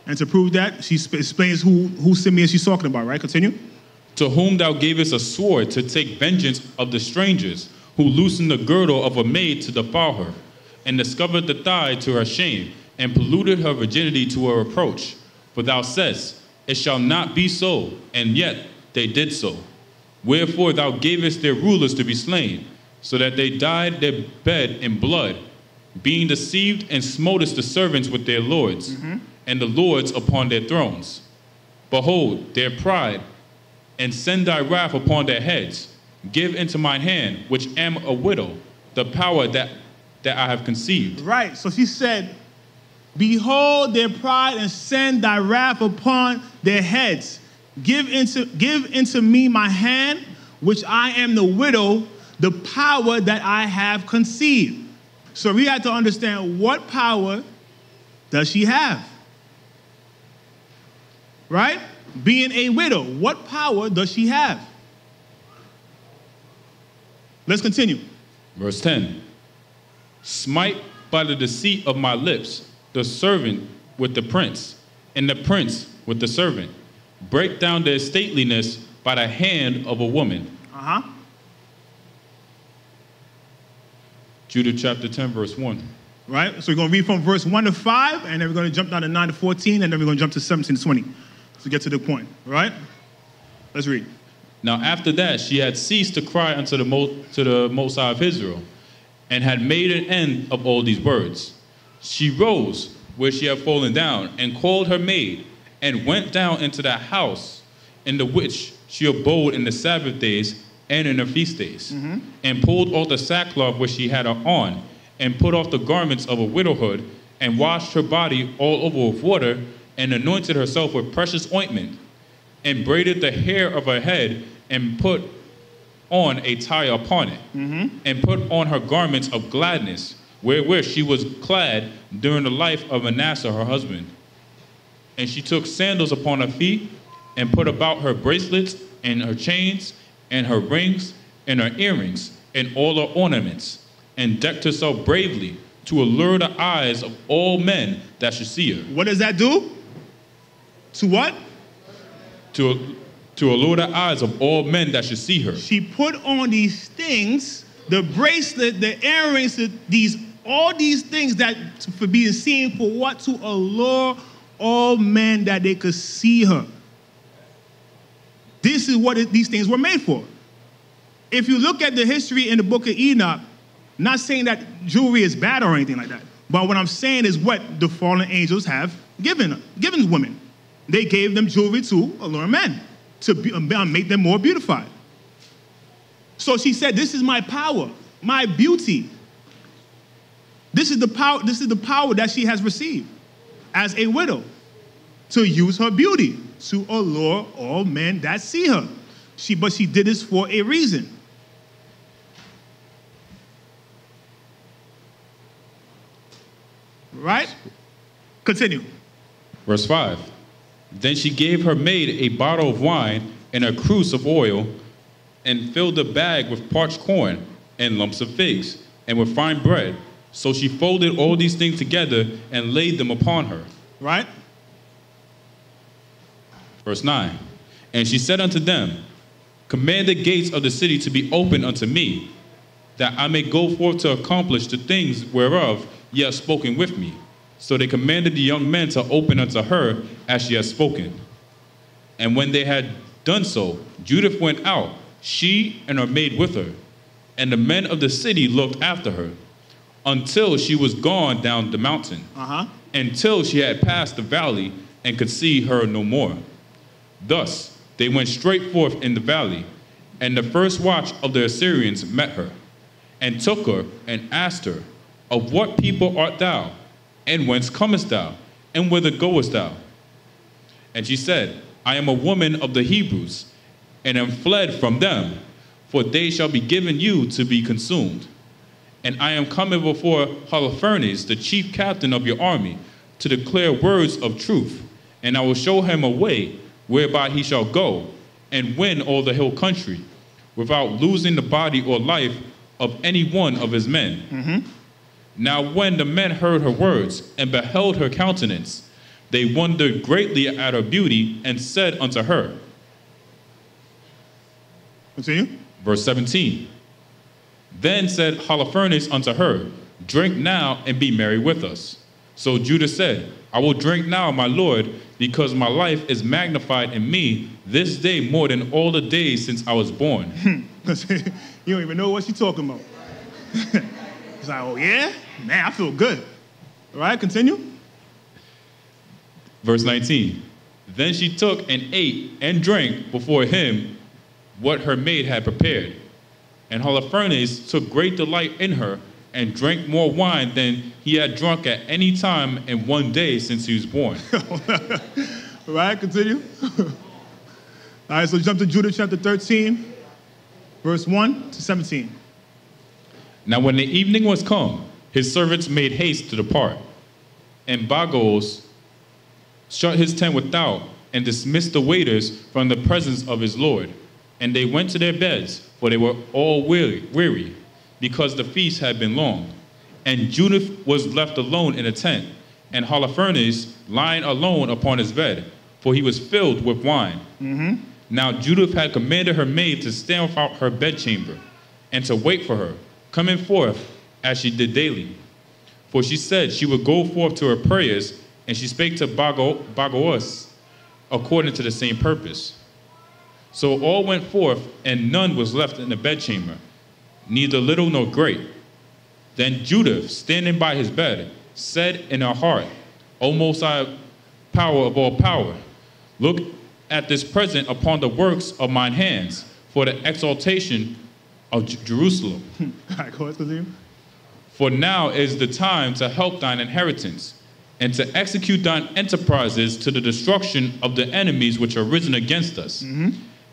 And to prove that, she explains who Simeon she's talking about, right? Continue. To whom thou gavest a sword to take vengeance of the strangers, who loosened the girdle of a maid to defile her, and discovered the thigh to her shame, and polluted her virginity to her reproach. For thou saidst, it shall not be so, and yet they did so. Wherefore thou gavest their rulers to be slain, so that they dyed their bed in blood, being deceived, and smotest the servants with their lords, and the lords upon their thrones. Behold their pride, and send thy wrath upon their heads. Give into mine hand, which am a widow, the power that I have conceived. Right, so she said, behold their pride, and send thy wrath upon their heads. Give into me my hand, which I am the widow, the power that I have conceived. So we have to understand, what power does she have? Right? Being a widow, what power does she have? Let's continue. Verse 10. Smite by the deceit of my lips the servant with the prince, and the prince with the servant. Break down their stateliness by the hand of a woman. Judith chapter 10, verse 1. Right? So we're going to read from verse 1 to 5, and then we're going to jump down to 9 to 14, and then we're going to jump to 17 to 20 to get to the point. All right? Let's read. Now after that, she had ceased to cry unto the Most High of Israel, and had made an end of all these words. She rose where she had fallen down, and called her maid, and went down into the house in the which she abode in the Sabbath days and in her feast days, and pulled off the sackcloth which she had on, and put off the garments of a widowhood, and washed her body all over with water, and anointed herself with precious ointment, and braided the hair of her head, and put on a tire upon it, and put on her garments of gladness, wherewith she was clad during the life of Manasseh her husband. And she took sandals upon her feet, and put about her bracelets, and her chains, and her rings, and her earrings, and all her ornaments, and decked herself bravely to allure the eyes of all men that should see her. What does that do? To what? To allure the eyes of all men that should see her. She put on these things, the bracelet, the earrings, all these things that for being seen, for what? To allure all men that they could see her. This is what these things were made for. If you look at the history in the book of Enoch, not saying that jewelry is bad or anything like that, but what I'm saying is what the fallen angels have given women. They gave them jewelry to allure men, to make them more beautified. So she said, this is my power, my beauty. This is the power that she has received as a widow, to use her beauty to allure all men that see her. But she did this for a reason. Right? Continue. Verse 5. Then she gave her maid a bottle of wine and a cruse of oil, and filled the bag with parched corn and lumps of figs, and with fine bread. So she folded all these things together and laid them upon her. Right? Verse 9. And she said unto them, command the gates of the city to be opened unto me, that I may go forth to accomplish the things whereof ye have spoken with me. So they commanded the young men to open unto her as she had spoken. And when they had done so, Judith went out, she and her maid with her. And the men of the city looked after her, until she was gone down the mountain, until she had passed the valley, and could see her no more. Thus they went straight forth in the valley, and the first watch of the Assyrians met her, and took her, and asked her, Of what people art thou? And whence comest thou? And whither goest thou? And she said, I am a woman of the Hebrews, and am fled from them, for they shall be given you to be consumed. And I am coming before Holofernes, the chief captain of your army, to declare words of truth, and I will show him a way whereby he shall go, and win all the hill country, without losing the body or life of any one of his men. Now when the men heard her words, and beheld her countenance, they wondered greatly at her beauty, and said unto her. Continue. Verse 17. Then said Holofernes unto her, drink now, and be merry with us. So Judah said, I will drink now, my lord, because my life is magnified in me this day more than all the days since I was born. You don't even know what she's talking about. He's like, oh yeah? Man, I feel good. All right, continue. Verse 19. Then she took and ate and drank before him what her maid had prepared. And Holofernes took great delight in her, and drank more wine than he had drunk at any time in one day since he was born. All right, continue. All right, so jump to Judah chapter 13, verse 1 to 17. Now when the evening was come, his servants made haste to depart. And Bagos shut his tent without, and dismissed the waiters from the presence of his lord. And they went to their beds, for they were all weary, because the feast had been long. And Judith was left alone in a tent, and Holofernes lying alone upon his bed, for he was filled with wine. Now Judith had commanded her maid to stand without her bedchamber, and to wait for her, coming forth as she did daily. For she said she would go forth to her prayers, and she spake to Bagos according to the same purpose. So all went forth, and none was left in the bedchamber, neither little nor great. Then Judith, standing by his bed, said in her heart, O Most High, power of all power, look at this present upon the works of mine hands, for the exaltation of Jerusalem. For now is the time to help thine inheritance, and to execute thine enterprises to the destruction of the enemies which are risen against us.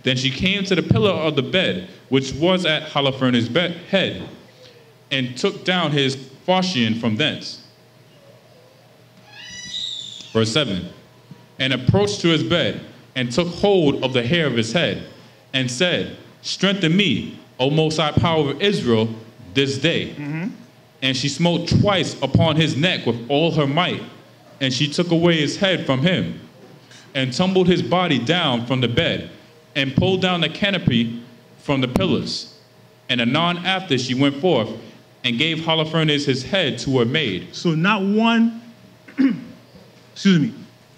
Then she came to the pillar of the bed, which was at Holofernes' head, and took down his falchion from thence. Verse 7. And approached to his bed, and took hold of the hair of his head, and said, strengthen me, O Most High power of Israel, this day. And she smote twice upon his neck with all her might, and she took away his head from him, and tumbled his body down from the bed, and pulled down the canopy from the pillars. And anon after she went forth, and gave Holofernes his head to her maid. So not one,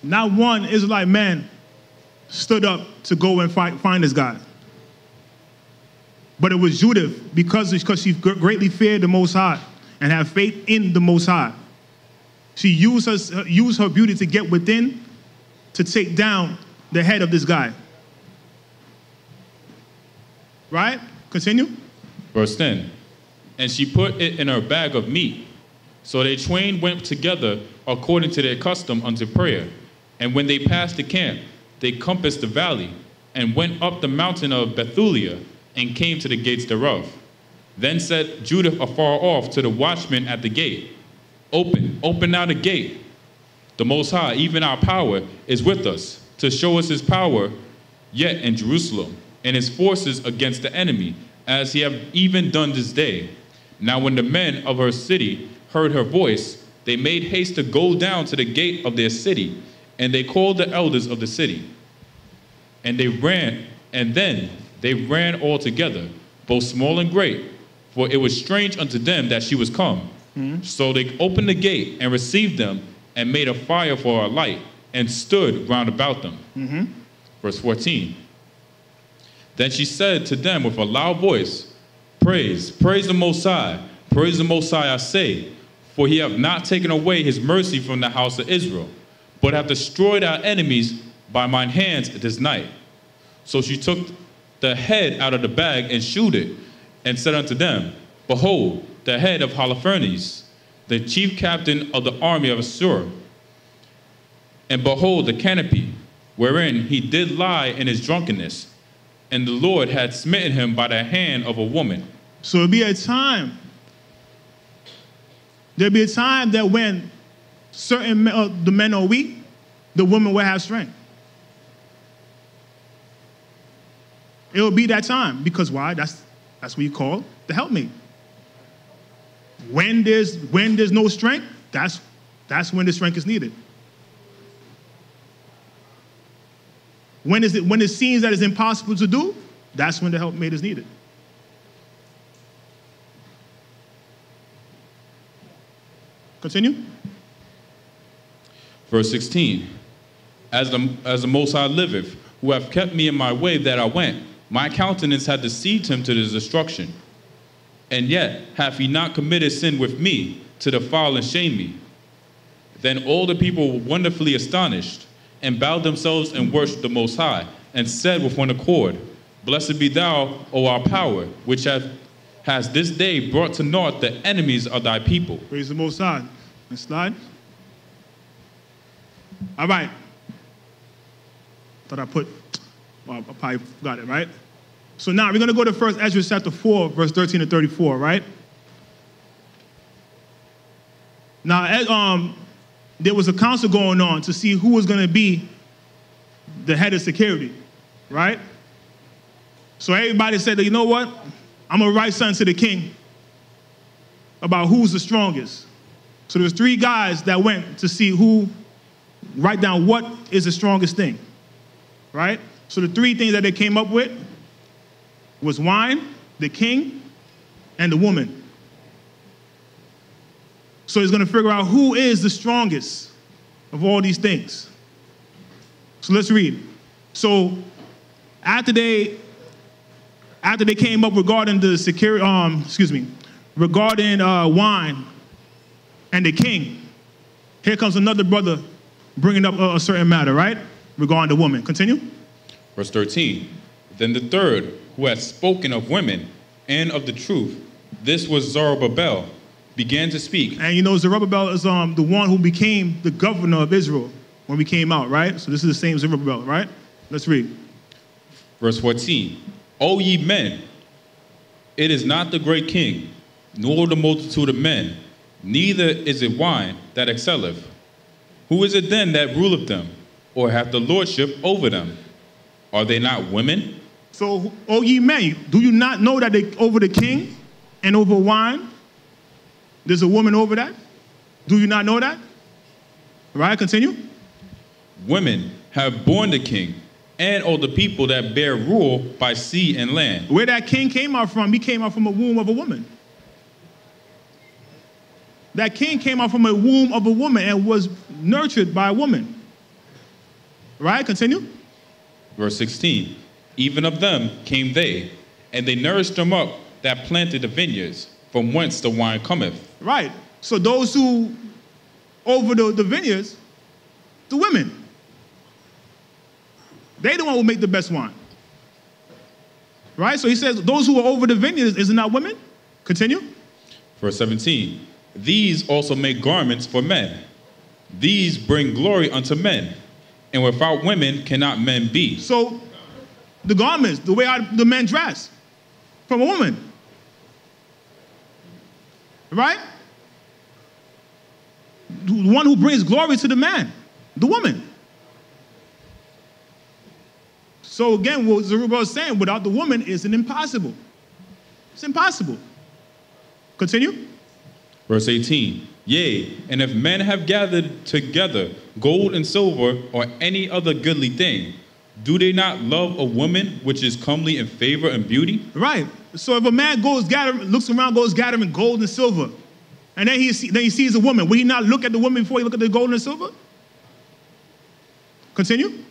not one Israelite man stood up to go and find this guy. But it was Judith, because she greatly feared the Most High and had faith in the Most High. She used her beauty to get within, to take down the head of this guy. Right? Continue. Verse 10. And she put it in her bag of meat. So they twain went together according to their custom unto prayer. And when they passed the camp, they compassed the valley, and went up the mountain of Bethulia, and came to the gates thereof. Then said Judith afar off to the watchman at the gate, open now the gate. The Most High, even our power, is with us, to show us his power yet in Jerusalem, and his forces against the enemy, as he have even done this day. Now when the men of her city heard her voice, they made haste to go down to the gate of their city, and they called the elders of the city. And then they ran all together, both small and great, for it was strange unto them that she was come. So they opened the gate and received them, and made a fire for a light, and stood round about them. Verse 14. Then she said to them with a loud voice, praise the Most High, praise the Most High, I say, for he hath not taken away his mercy from the house of Israel, but hath destroyed our enemies by mine hands this night. So she took the head out of the bag and shewed it, and said unto them, behold, the head of Holofernes. the chief captain of the army of Assur. And behold, the canopy, wherein he did lie in his drunkenness, and the Lord had smitten him by the hand of a woman. So there'll be a time that when certain the men are weak, the woman will have strength. It will be that time. Because why? That's what you call the helpmate. When there's no strength, that's when the strength is needed. When it seems that it's impossible to do, that's when the helpmate is needed. Continue. Verse 16. As the Most High liveth, who have kept me in my way that I went, my countenance had deceived him to the destruction. And yet hath he not committed sin with me, to defile and shame me. Then all the people were wonderfully astonished, and bowed themselves and worshipped the Most High, and said with one accord, Blessed be thou, O our power, which has this day brought to naught the enemies of thy people. Praise the Most High. Next slide. All right. I probably forgot it, right? So now we're going to go to 1 Ezra chapter 4, verse 13 to 34, right? Now, there was a council going on to see who was going to be the head of security, right? So everybody said, you know what? I'm going to write something to the king about who's the strongest. So there's 3 guys that went to see write down what is the strongest thing, right? So the 3 things that they came up with was wine, the king, and the woman. So he's going to figure out who is the strongest of all these things. So let's read. So after they came up regarding the security, regarding wine and the king, here comes another brother bringing up a certain matter, right? Regarding the woman. Continue. Verse 13. Then the third, who had spoken of women and of the truth, this was Zerubbabel, began to speak. And you know, Zerubbabel is the one who became the governor of Israel when we came out, right? So this is the same Zerubbabel, right? Let's read. Verse 14. O ye men, it is not the great king, nor the multitude of men, neither is it wine that excelleth. Who is it then that ruleth them, or hath the lordship over them? Are they not women? So, O ye men, do you not know that over the king and over wine, there's a woman over that? Do you not know that? All right, continue. Women have borne the king, and all the people that bear rule by sea and land. Where that king came out from, he came out from a womb of a woman. That king came out from a womb of a woman and was nurtured by a woman. Right? Continue. Verse 16. Even of them came they, and they nourished them up that planted the vineyards, from whence the wine cometh. Right. So those who over the vineyards, the women. They the one who make the best wine. Right? So he says, those who are over the vineyards, is it not women? Continue. Verse 17. These also make garments for men. These bring glory unto men. And without women cannot men be. So the garments, the way the men dress, from a woman. Right? The one who brings glory to the man, the woman. So again, what Zerubbabel is saying, without the woman, is an impossible. It's impossible. Continue. Verse 18. Yea, and if men have gathered together gold and silver or any other goodly thing, do they not love a woman which is comely in favor and beauty? Right. So if a man looks around, goes gathering gold and silver, and then he sees a woman, will he not look at the woman before he look at the gold and silver? Continue.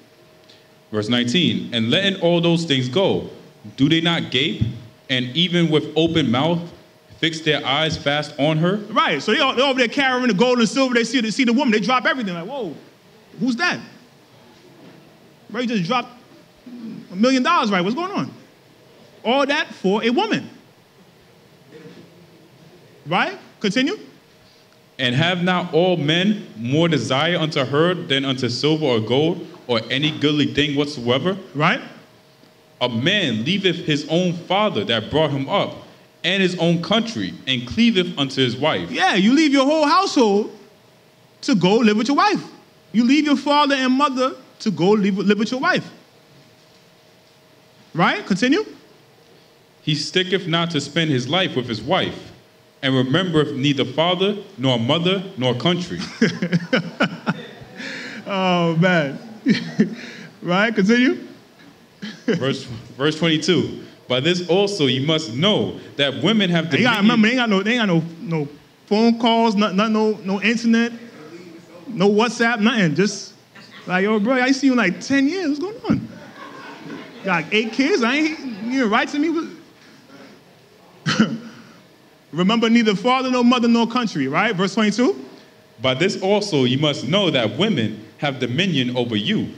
Verse 19. And letting all those things go, do they not gape, and even with open mouth fix their eyes fast on her? Right. So they're over there carrying the gold and silver. They see the woman. They drop everything. Like, whoa, who's that? Right, you just dropped $1 million, right? What's going on? All that for a woman. Right? Continue. And have not all men more desire unto her than unto silver or gold, or any goodly thing whatsoever? Right? A man leaveth his own father that brought him up, and his own country, and cleaveth unto his wife. Yeah, you leave your whole household to go live with your wife. You leave your father and mother to go live with your wife. Right? Continue. He sticketh not to spend his life with his wife, and remembereth neither father, nor mother, nor country. Oh, man. Right? Continue. Verse 22. By this also you must know that women have dominion. You gotta remember, they ain't got no phone calls, no internet, no WhatsApp, nothing. Just like, yo, bro, I see you in like 10 years. What's going on? Got like 8 kids. You didn't write to me. Remember neither father, nor mother, nor country, right? Verse 22. By this also you must know that women have dominion over you.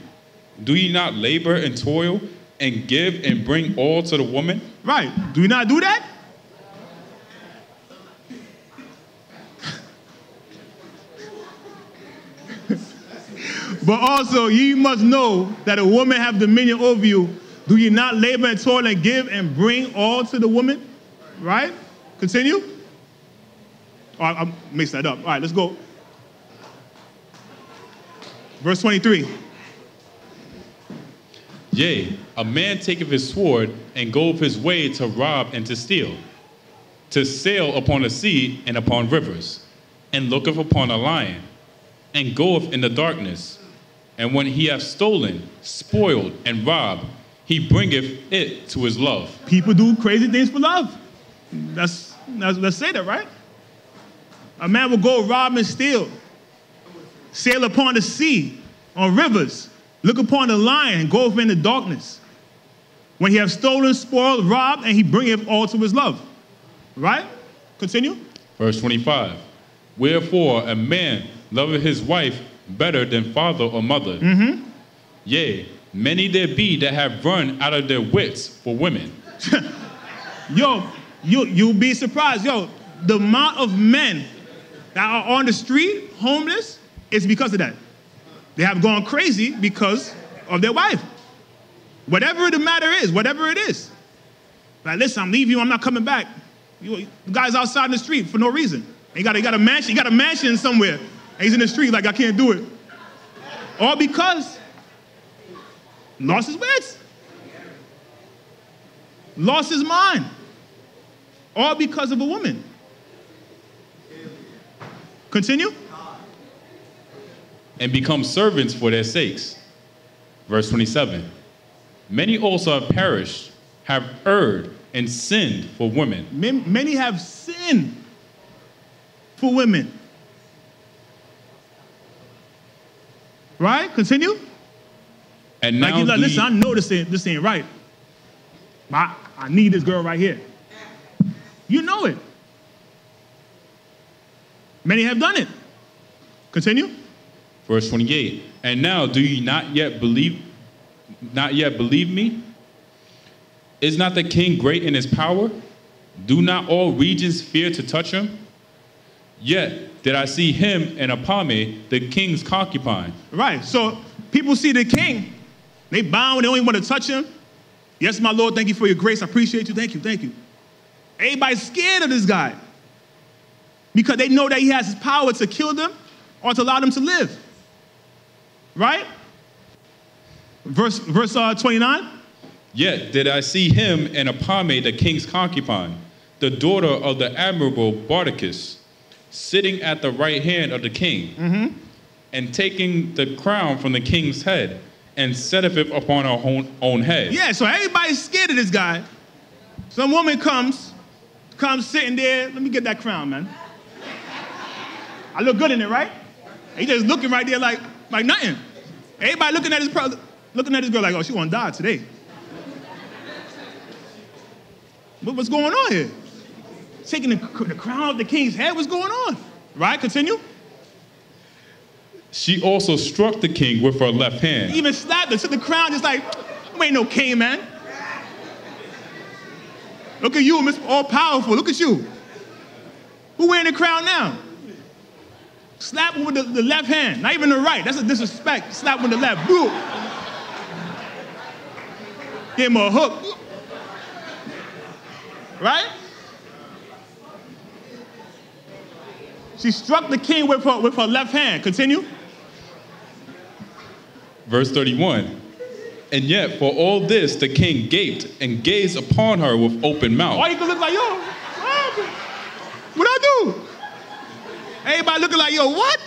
Do ye not labor and toil and give and bring all to the woman? Right. Do you not do that? But also ye must know that a woman have dominion over you. Do ye not labor and toil and give and bring all to the woman? Right? Continue. Oh, I'll mix that up. All right, let's go. Verse 23. Yea, a man taketh his sword and goeth his way to rob and to steal, to sail upon the sea and upon rivers, and looketh upon a lion, and goeth in the darkness. And when he hath stolen, spoiled, and robbed, he bringeth it to his love. People do crazy things for love. Let's say that, right? A man will go rob and steal, sail upon the sea, on rivers, look upon the lion, and go in the darkness. When he have stolen, spoiled, robbed, and he bringeth all to his love. Right? Continue. Verse 25. Wherefore a man loveth his wife better than father or mother. Mm-hmm. Yea, many there be that have run out of their wits for women. Yo, you'll be surprised. Yo, the amount of men that are on the street, homeless, is because of that. They have gone crazy because of their wife. Whatever the matter is, whatever it is. Like, listen, I'm leaving you, I'm not coming back. The guy's outside in the street for no reason. He got a mansion somewhere, and he's in the street like, I can't do it. All because lost his wits. Lost his mind. All because of a woman. Continue. And become servants for their sakes. Verse 27. Many also have perished, have erred, and sinned for women. Many have sinned for women. Right? Continue. And now like, listen, I know this ain't right. But I need this girl right here. You know it. Many have done it. Continue. Verse 28. And now do ye not yet believe me? Is not the king great in his power? Do not all regions fear to touch him? Yet did I see him and Apame, the king's concubine. Right. So people see the king, they bow and they don't even want to touch him. Yes, my Lord, thank you for your grace. I appreciate you. Thank you. Thank you. Everybody's scared of this guy because they know that he has his power to kill them or to allow them to live. Right? Verse 29. Yet did I see him and Apame, the king's concubine, the daughter of the admirable Bardachus, sitting at the right hand of the king, and taking the crown from the king's head, and setteth it upon her own head. Yeah, so everybody's scared of this guy. Some woman comes sitting there. Let me get that crown, man. I look good in it, right? He just looking right there like nothing. Everybody looking at this girl like, oh, she gonna die today. What's going on here? Taking the crown off the king's head, what's going on? Right, continue. She also struck the king with her left hand. Even slapped her, took the crown, just like, you ain't no king, man. Look at you, Mr. All-Powerful, look at you. Who wearing the crown now? Slap with the left hand, not even the right. That's a disrespect. Slap with the left. Boom. Give him a hook. Right? She struck the king with her left hand. Continue. Verse 31. And yet, for all this, the king gaped and gazed upon her with open mouth. Why you can look like, yo, what I do? Everybody looking like, yo, what?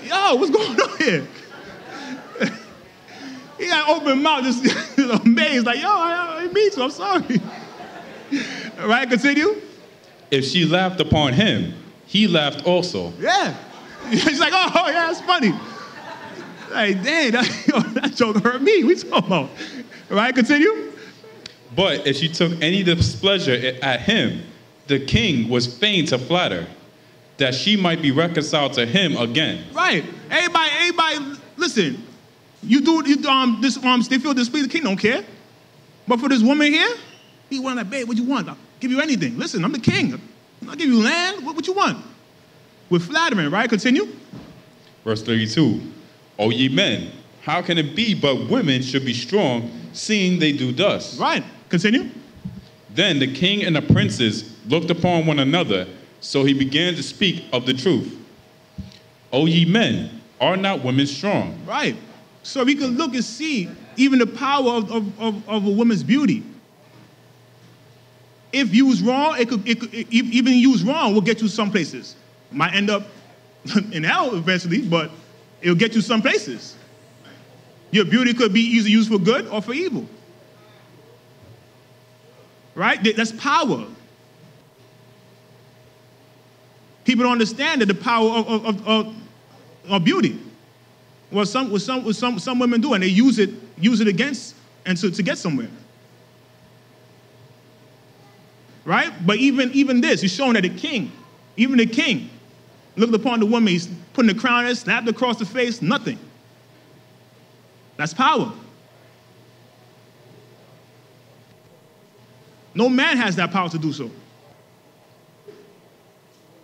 Yo, what's going on here? He got open mouth, just amazed, like, yo, I didn't mean to, I'm sorry. All right, continue. If she laughed upon him, he laughed also. Yeah. He's like, oh, yeah, that's funny. Like, dang, that joke hurt me. What you talking about? All right, continue. But if she took any displeasure at him, the king was fain to flatter, that she might be reconciled to him again. Right. Everybody, listen. You do this. They feel displeased. The king don't care. But for this woman here, he went like, babe, what you want? I'll give you anything. Listen, I'm the king. I'll give you land. What you want? With flattering, right? Continue. Verse 32. O ye men, how can it be but women should be strong, seeing they do thus? Right. Continue. Then the king and the princes looked upon one another, so he began to speak of the truth. O ye men, are not women strong? Right. So we can look and see even the power of a woman's beauty. If used wrong, it could even used wrong will get you some places. Might end up in hell eventually, but it'll get you some places. Your beauty could be either used for good or for evil. Right? That's power. People don't understand that the power of beauty. Well, some women do, and they use it against and to get somewhere. Right? But even this is showing that even the king, looked upon the woman, he's putting the crown on her, slapped across the face, nothing. That's power. No man has that power to do so.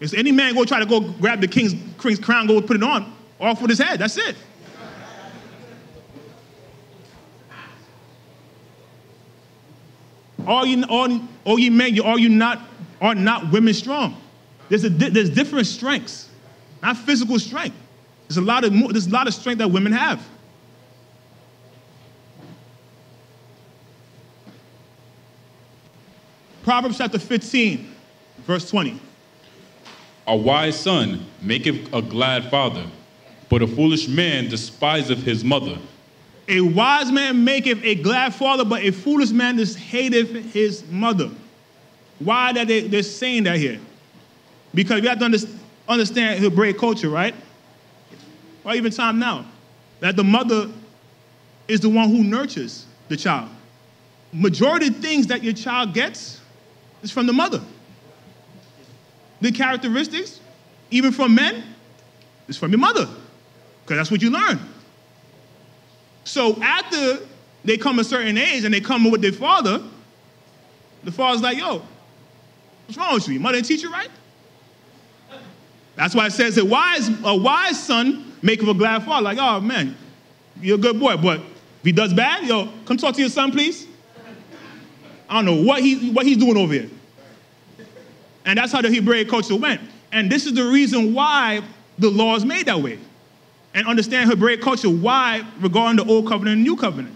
If any man go try to go grab the king's crown, go put it on, off with his head, that's it. All ye men, are not women strong. There's different strengths, not physical strength. There's a lot of strength that women have. Proverbs chapter 15, verse 20. A wise son maketh a glad father, but a foolish man despiseth his mother. A wise man maketh a glad father, but a foolish man hateth his mother. Why that they're saying that here? Because you have to understand Hebraic culture, right? Or even time now, that the mother is the one who nurtures the child. Majority of things that your child gets is from the mother. The characteristics, even from men, is from your mother, because that's what you learn. So after they come a certain age and they come with their father, the father's like, yo, what's wrong with you? Your mother didn't teach you right? That's why it says a wise son maketh a glad father. Like, oh man, you're a good boy, but if he does bad, yo, come talk to your son, please. I don't know what he's doing over here. And that's how the Hebraic culture went. And this is the reason why the law is made that way. And understand Hebraic culture, why regarding the Old Covenant and New Covenant.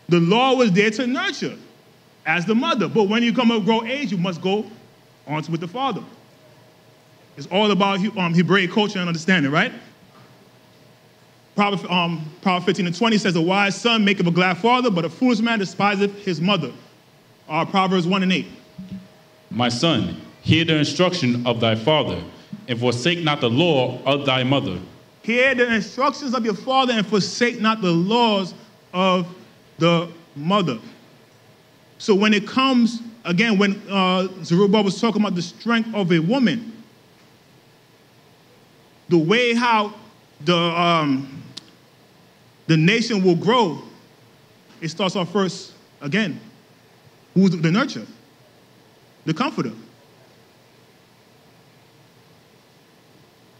The law was there to nurture as the mother. But when you come of grow age, you must go on with the father. It's all about Hebraic culture and understanding, right? Proverbs 15 and 20 says, a wise son maketh a glad father, but a foolish man despiseth his mother. Proverbs 1 and 8. My son, hear the instruction of thy father, and forsake not the law of thy mother. Hear the instructions of your father, and forsake not the laws of the mother. So when it comes, again, when Zerubbabel was talking about the strength of a woman, the way how the nation will grow, it starts off first, again, who's the nurturer, the comforter.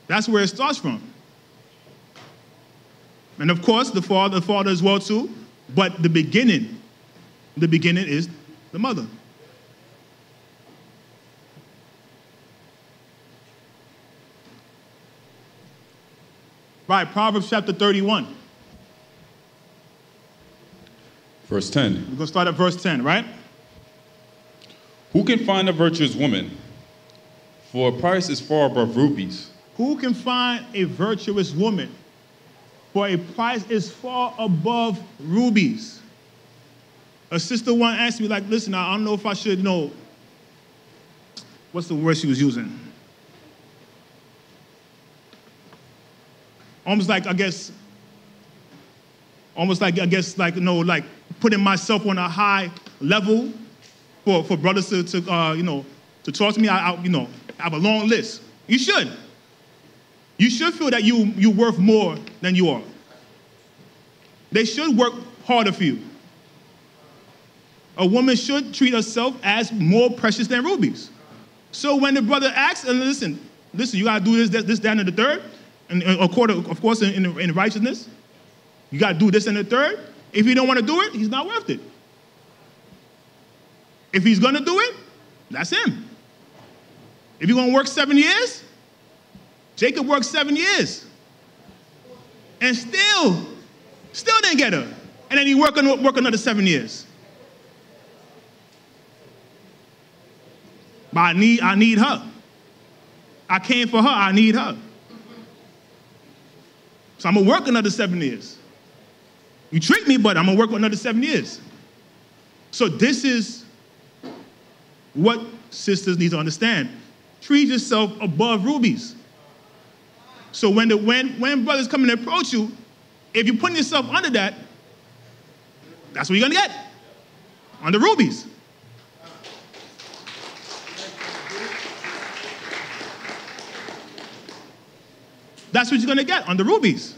That's where it starts from. And of course, the father as well too, but the beginning is the mother. Right, Proverbs chapter 31. Verse 10. We're going to start at verse 10, right? Who can find a virtuous woman? For a price is far above rubies. Who can find a virtuous woman? For a price is far above rubies. A sister once asked me, like, listen, I don't know if I should know. What's the word she was using? Almost like, like putting myself on a high level for brothers to talk to me. I have a long list. You should. You should feel that you're worth more than you are. They should work harder for you. A woman should treat herself as more precious than rubies. So when the brother asks, and listen, you got to do this, that, and the third, and according, of course, in righteousness, you got to do this and the third. If he don't want to do it, he's not worth it. If he's going to do it, that's him. If you're going to work 7 years, Jacob worked 7 years and still didn't get her. And then he work another 7 years. But I need her. I came for her, I need her. So I'm going to work another 7 years. You tricked me, but I'm going to work another 7 years. So this is what sisters need to understand. Treat yourself above rubies. So when brothers come and approach you, if you're putting yourself under that, that's what you're going to get. Under rubies. That's what you're going to get, under rubies.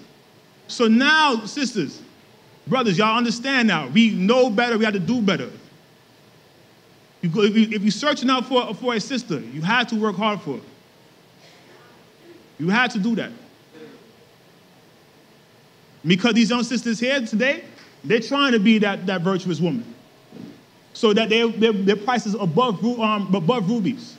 So now, sisters, brothers, y'all understand now. We know better. We have to do better. If you're searching out for a sister, you have to work hard for her. You have to do that. Because these young sisters here today, they're trying to be that virtuous woman. So that their price is above rubies.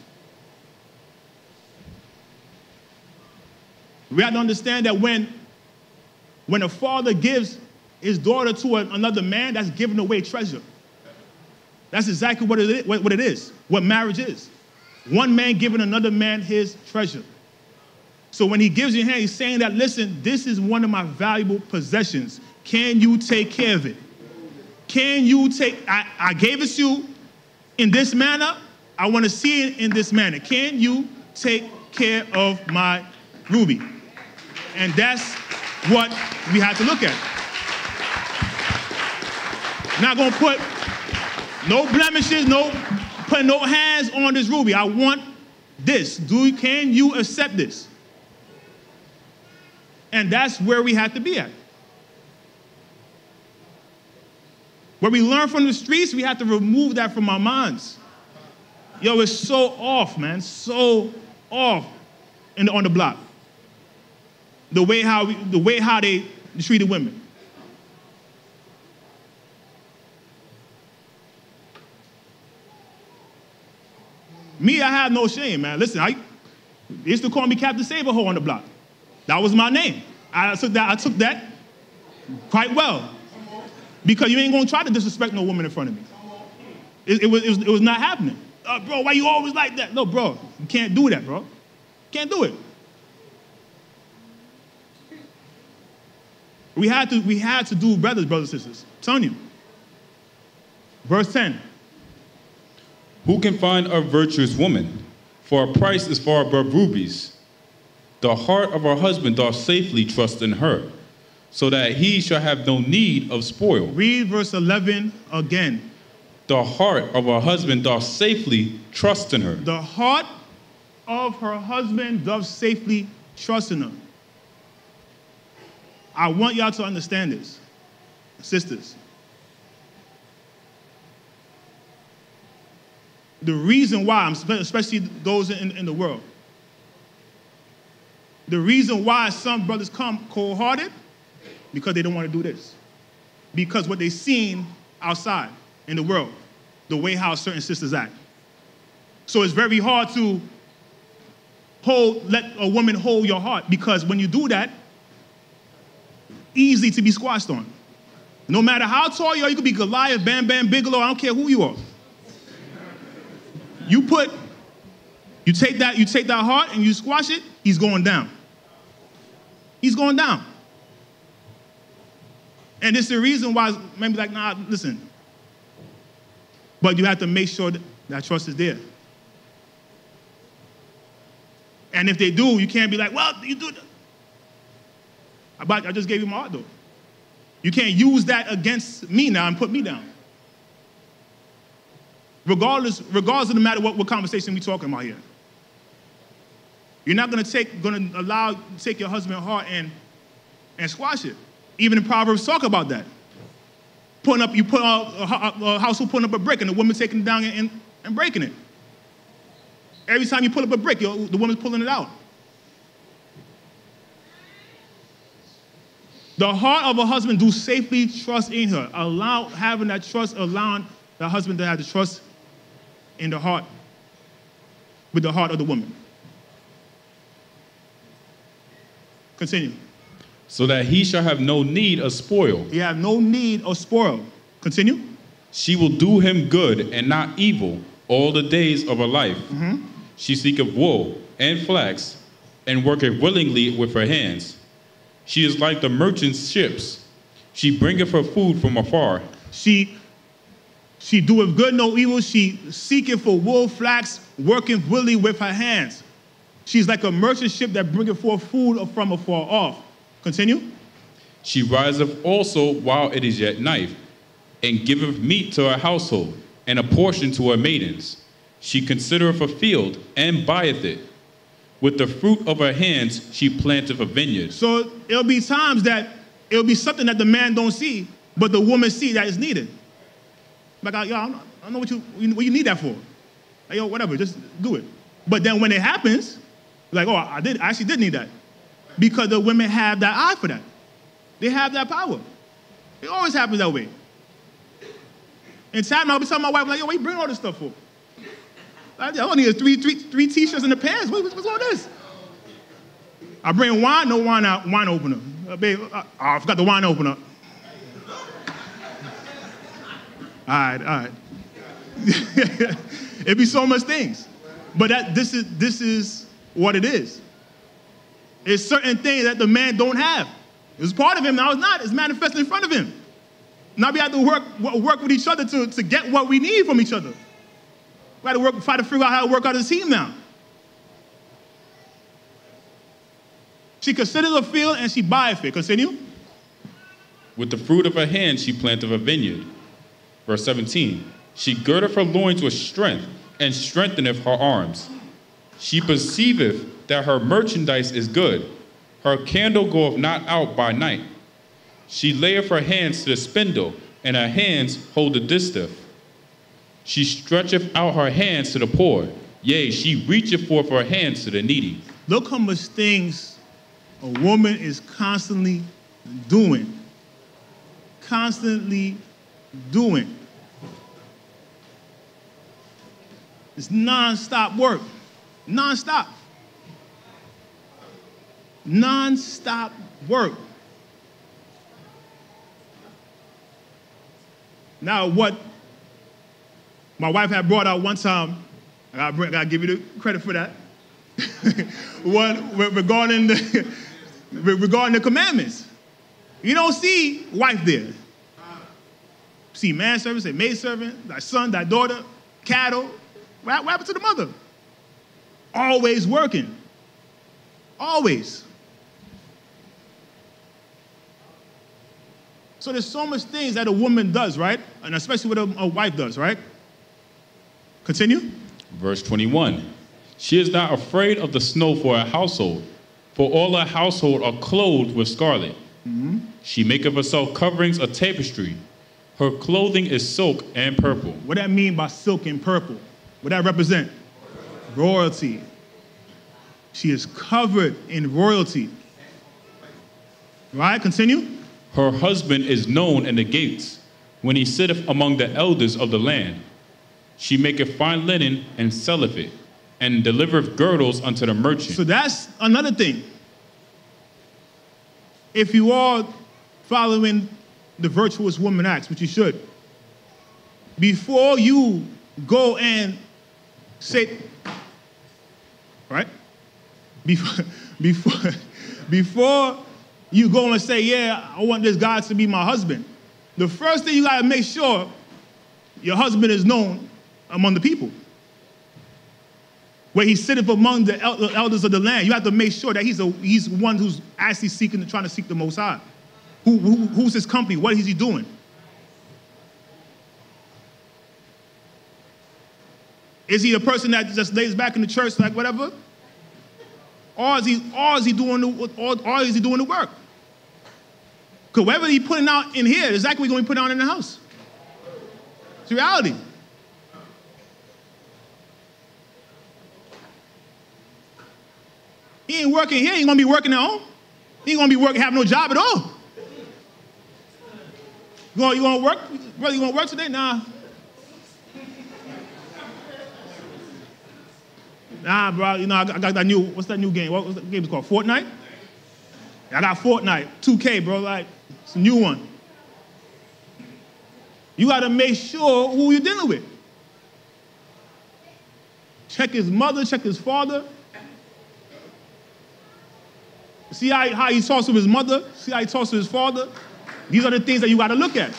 We have to understand that when a father gives his daughter to another man, that's giving away treasure. That's exactly what it is, what marriage is. One man giving another man his treasure. So when he gives you a hand, he's saying that, listen, this is one of my valuable possessions. Can you take care of it? Can you I gave it to you in this manner. I want to see it in this manner. Can you take care of my ruby? And that's what we have to look at. Not going to put no blemishes, put no hands on this ruby. I want this. Can you accept this? And that's where we have to be at. What we learn from the streets, we have to remove that from our minds. Yo, it's so off, man. So off on the block. The way how they treated women. Me, I have no shame, man. Listen, they used to call me Captain Save-A-Ho on the block. That was my name. I took that quite well. Because you ain't gonna try to disrespect no woman in front of me. It was not happening. Bro, why you always like that? No, bro, you can't do that, bro. Can't do it. We had to do brothers and sisters. I'm telling you. Verse 10. Who can find a virtuous woman? For a price is far above rubies. The heart of her husband doth safely trust in her, so that he shall have no need of spoil. Read verse 11 again. The heart of her husband doth safely trust in her. The heart of her husband doth safely trust in her. I want y'all to understand this, sisters. The reason why, especially those in the world, The reason why some brothers come cold-hearted, because they don't want to do this. Because what they've seen outside in the world, the way how certain sisters act. So it's very hard to let a woman hold your heart, because when you do that, easy to be squashed on. No matter how tall you are, you could be Goliath, Bam Bam Bigelow, I don't care who you are. You take that heart and you squash it, he's going down. He's going down. And it's the reason why maybe like, nah, listen. But you have to make sure that trust is there. And if they do, you can't be like, well, you do that. I just gave you my heart, though. You can't use that against me now and put me down. Regardless of the matter what conversation we're talking about here. You're not going to take your husband's heart and squash it. Even in Proverbs talk about that. You put a household putting up a brick and the woman taking it down and breaking it. Every time you pull up a brick, the woman's pulling it out. The heart of a husband do safely trust in her. Having that trust, allowing the husband to have the trust in the heart, with the heart of the woman. Continue. So that he shall have no need of spoil. He have no need of spoil. Continue. She will do him good and not evil all the days of her life. Mm-hmm. She seeketh wool and flax, and worketh willingly with her hands. She is like the merchant's ships. She bringeth her food from afar. She doeth good, no evil. She seeketh for wool, flax, working willingly with her hands. She's like a merchant ship that bringeth forth food from afar off. Continue. She riseth also while it is yet night, and giveth meat to her household, and a portion to her maidens. She considereth a field, and buyeth it. With the fruit of her hands, she planteth a vineyard. So it'll be times that it'll be something that the man don't see, but the woman see that is needed. Like, yo, I don't know what you need that for. Like, yo, whatever, just do it. But then when it happens, like, oh, I actually did need that. Because the women have that eye for that. They have that power. It always happens that way. And time I'll be telling my wife, like, yo, what you bring all this stuff for? I only need three T-shirts and the pants. What's all this? I bring wine, no wine opener. Babe, I forgot the wine opener. All right. It'd be so much things. But this is what it is. It's certain things that the man don't have. It was part of him, now it's not. It's manifested in front of him. Now we have to work with each other to get what we need from each other. We have to try to figure out how to work out as a team now. She considers a field and she buyeth it. Continue. With the fruit of her hand she planteth a vineyard. Verse 17. She girdeth her loins with strength, and strengtheneth her arms. She perceiveth that her merchandise is good. Her candle goeth not out by night. She layeth her hands to the spindle, and her hands hold the distaff. She stretcheth out her hands to the poor. Yea, she reacheth forth her hands to the needy. Look how much things a woman is constantly doing. Constantly doing. It's non-stop work. Non-stop. Non-stop work. Now, what my wife had brought out one time, I gotta give you the credit for that. regarding the commandments. You don't see wife there. You see manservant, say maidservant, thy son, thy daughter, cattle. What happened to the mother? Always working. Always. So there's so much things that a woman does, right? And especially what a wife does, right? Continue. Verse 21. She is not afraid of the snow for her household, for all her household are clothed with scarlet. Mm-hmm. She maketh herself coverings of tapestry. Her clothing is silk and purple. What do that mean by silk and purple? What that represent? Royalty. She is covered in royalty. Right? Continue. Her husband is known in the gates, when he sitteth among the elders of the land. She maketh fine linen and selleth it, and delivereth girdles unto the merchant. So that's another thing. If you are following the virtuous woman acts, which you should, before you go and say, right? Before you go and say, yeah, I want this guy to be my husband, the first thing you got to make sure your husband is known among the people. Where he's sitting among the elders of the land, you have to make sure that he's one who's actually trying to seek the Most High. Who's his company? What is he doing? Is he a person that just lays back in the church like whatever? Or is he doing the work? Because whatever he's putting out in here is exactly what he's going to be putting out in the house. It's reality. He ain't working here. He ain't going to be working at home. He ain't going to be having no job at all. You going to work? Brother, you going to work today? Nah. Nah, bro. You know, I got that new, what's that new game? What's that game called? Fortnite? I got Fortnite. 2K, bro. Like, it's a new one. You got to make sure who you're dealing with. Check his mother, check his father. See how he talks to his mother? See how he talks to his father? These are the things that you got to look at.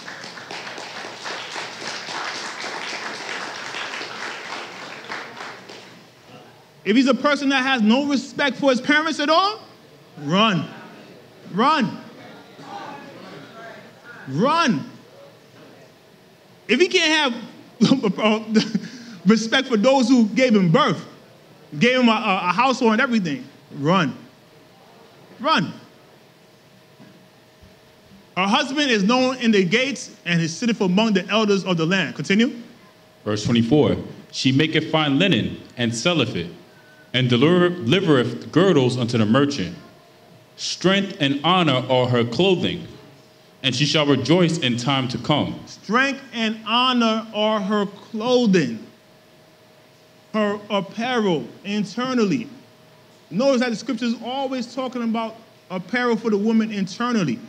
If he's a person that has no respect for his parents at all, run. Run. Run. If he can't have respect for those who gave him birth, gave him a household and everything, run. Run. Her husband is known in the gates and is sitteth among the elders of the land. Continue. Verse 24. She maketh fine linen and selleth it, and delivereth girdles unto the merchant. Strength and honor are her clothing, and she shall rejoice in time to come. Strength and honor are her clothing, her apparel internally. Notice that the scripture is always talking about apparel for the woman internally.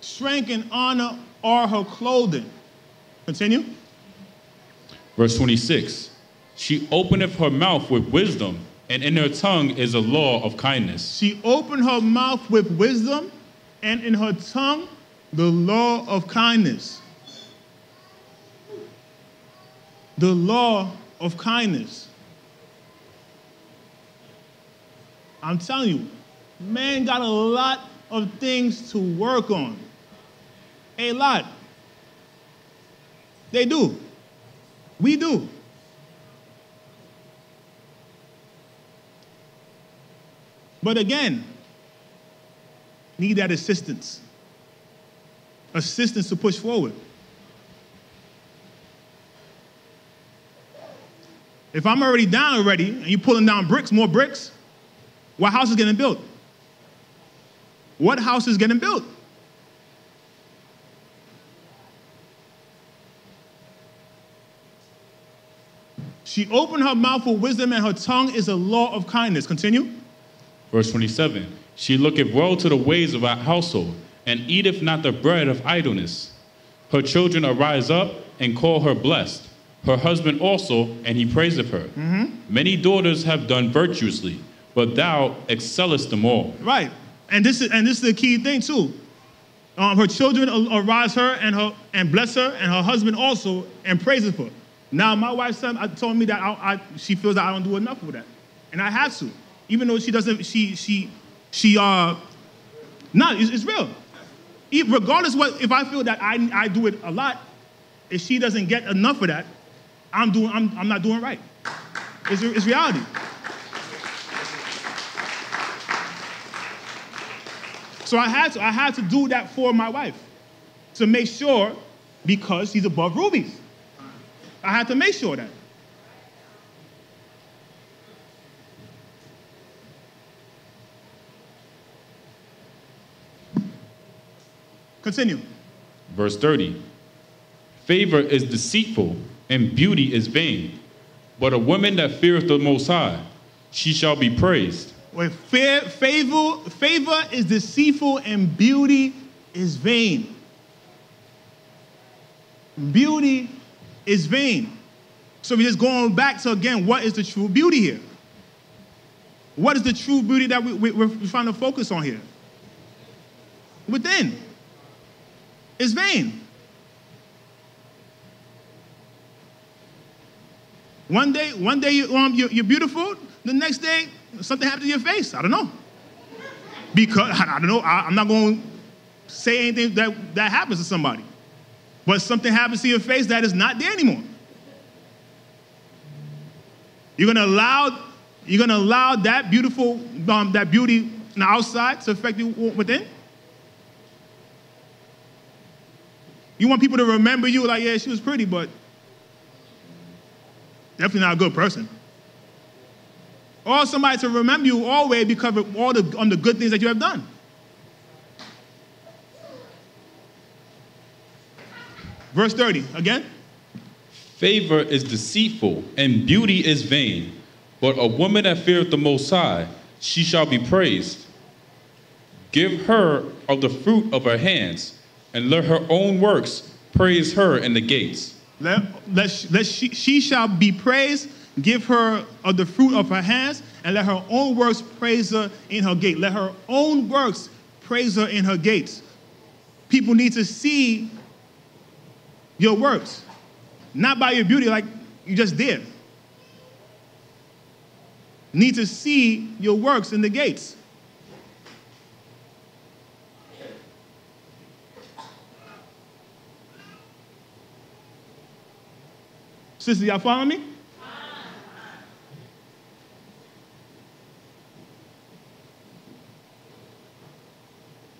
Strength and honor are her clothing. Continue. Verse 26. She openeth her mouth with wisdom, and in her tongue is a law of kindness. She opened her mouth with wisdom, and in her tongue the law of kindness. The law of kindness. I'm telling you, man got a lot of things to work on. A lot. They do. We do. But again, need that assistance. Assistance to push forward. If I'm already down already, and you're pulling down bricks, more bricks, what house is getting built? What house is getting built? She opened her mouth with wisdom, and her tongue is a law of kindness. Continue. Verse 27. She looketh well to the ways of her household, and eateth not the bread of idleness. Her children arise up and call her blessed. Her husband also, and he praiseth her. Many daughters have done virtuously, but thou excellest them all. Right. And this is the key thing too. Her children arise her and bless her, and her husband also, and praises her. Now my wife told me that she feels that I don't do enough with that, and I have to, even though she doesn't. It's real. Regardless if I feel that I do it a lot, if she doesn't get enough of that, I'm not doing right. It's reality. So I had to do that for my wife, to make sure, because she's above rubies. I had to make sure that. Continue. Verse 30. Favor is deceitful, and beauty is vain. But a woman that feareth the Most High, she shall be praised. Wait, favor is deceitful, and beauty is vain. Beauty is vain. So we're just going back to, again, what is the true beauty here? What is the true beauty that we're trying to focus on here? Within. It's vain. One day you're beautiful. The next day, something happened to your face. I don't know. Because, I don't know, I'm not going to say anything that happens to somebody. But something happens to your face that is not there anymore. You're gonna allow that beautiful, that beauty on the outside to affect you within? You want people to remember you like, yeah, she was pretty, but definitely not a good person. Or somebody to remember you always because of all the good things that you have done. Verse 30, again. Favor is deceitful, and beauty is vain. But a woman that feareth the Most High, she shall be praised. Give her of the fruit of her hands, and let her own works praise her in the gates. She shall be praised. Give her of the fruit of her hands, and let her own works praise her in her gate. Let her own works praise her in her gates. People need to see your works, not by your beauty like you just did. Need to see your works in the gates. Sister, y'all follow me?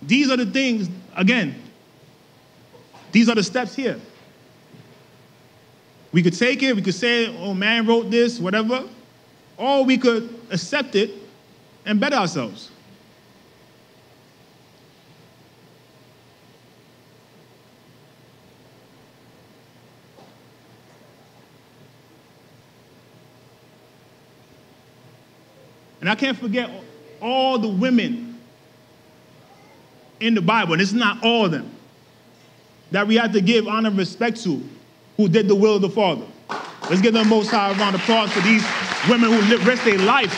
These are the things, again, these are the steps here. We could take it, we could say, oh, man wrote this, whatever, or we could accept it and better ourselves. And I can't forget all the women in the Bible, and it's not all of them, that we have to give honor and respect to, who did the will of the Father. Let's give them Most High a round of applause for these women who risked their life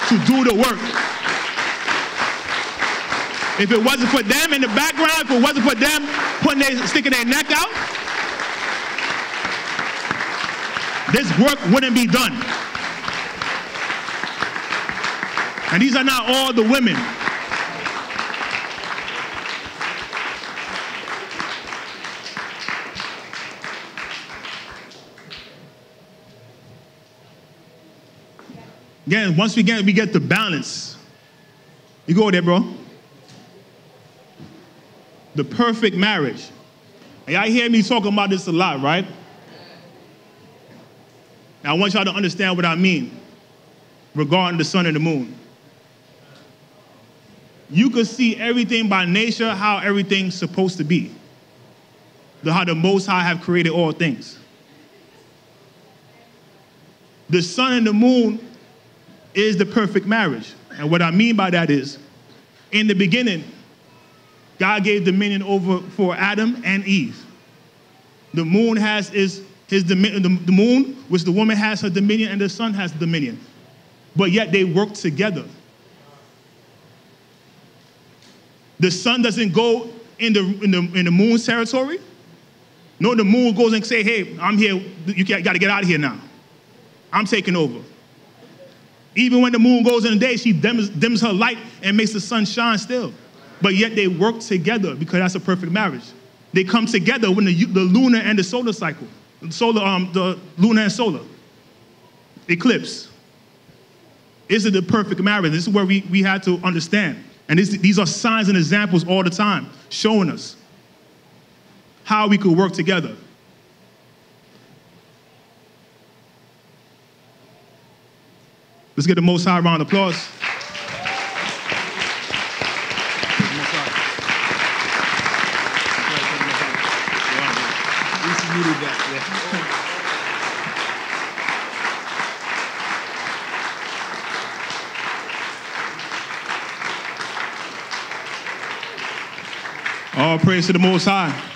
to do the work. If it wasn't for them in the background, if it wasn't for them sticking their neck out, this work wouldn't be done. And these are not all the women. Again, once we get the balance. You go there, bro. The perfect marriage. And y'all hear me talking about this a lot, right? Now I want y'all to understand what I mean regarding the sun and the moon. You could see everything by nature, how everything's supposed to be. How the Most High have created all things. The sun and the moon is the perfect marriage. And what I mean by that is, in the beginning, God gave dominion for Adam and Eve. The moon has his dominion, the moon, which the woman has her dominion, and the sun has dominion. But yet they work together. The sun doesn't go in the moon's territory. No, the moon goes and say, hey, I'm here, you got to get out of here now. I'm taking over. Even when the moon goes in the day, she dims her light and makes the sun shine still. But yet they work together because that's a perfect marriage. They come together when the lunar and the solar cycle, the lunar and solar eclipse. This is the perfect marriage. This is where we had to understand. And these are signs and examples all the time, showing us how we could work together. Let's give the Most High a round of applause. She needed that. Yeah. All praise to the Most High.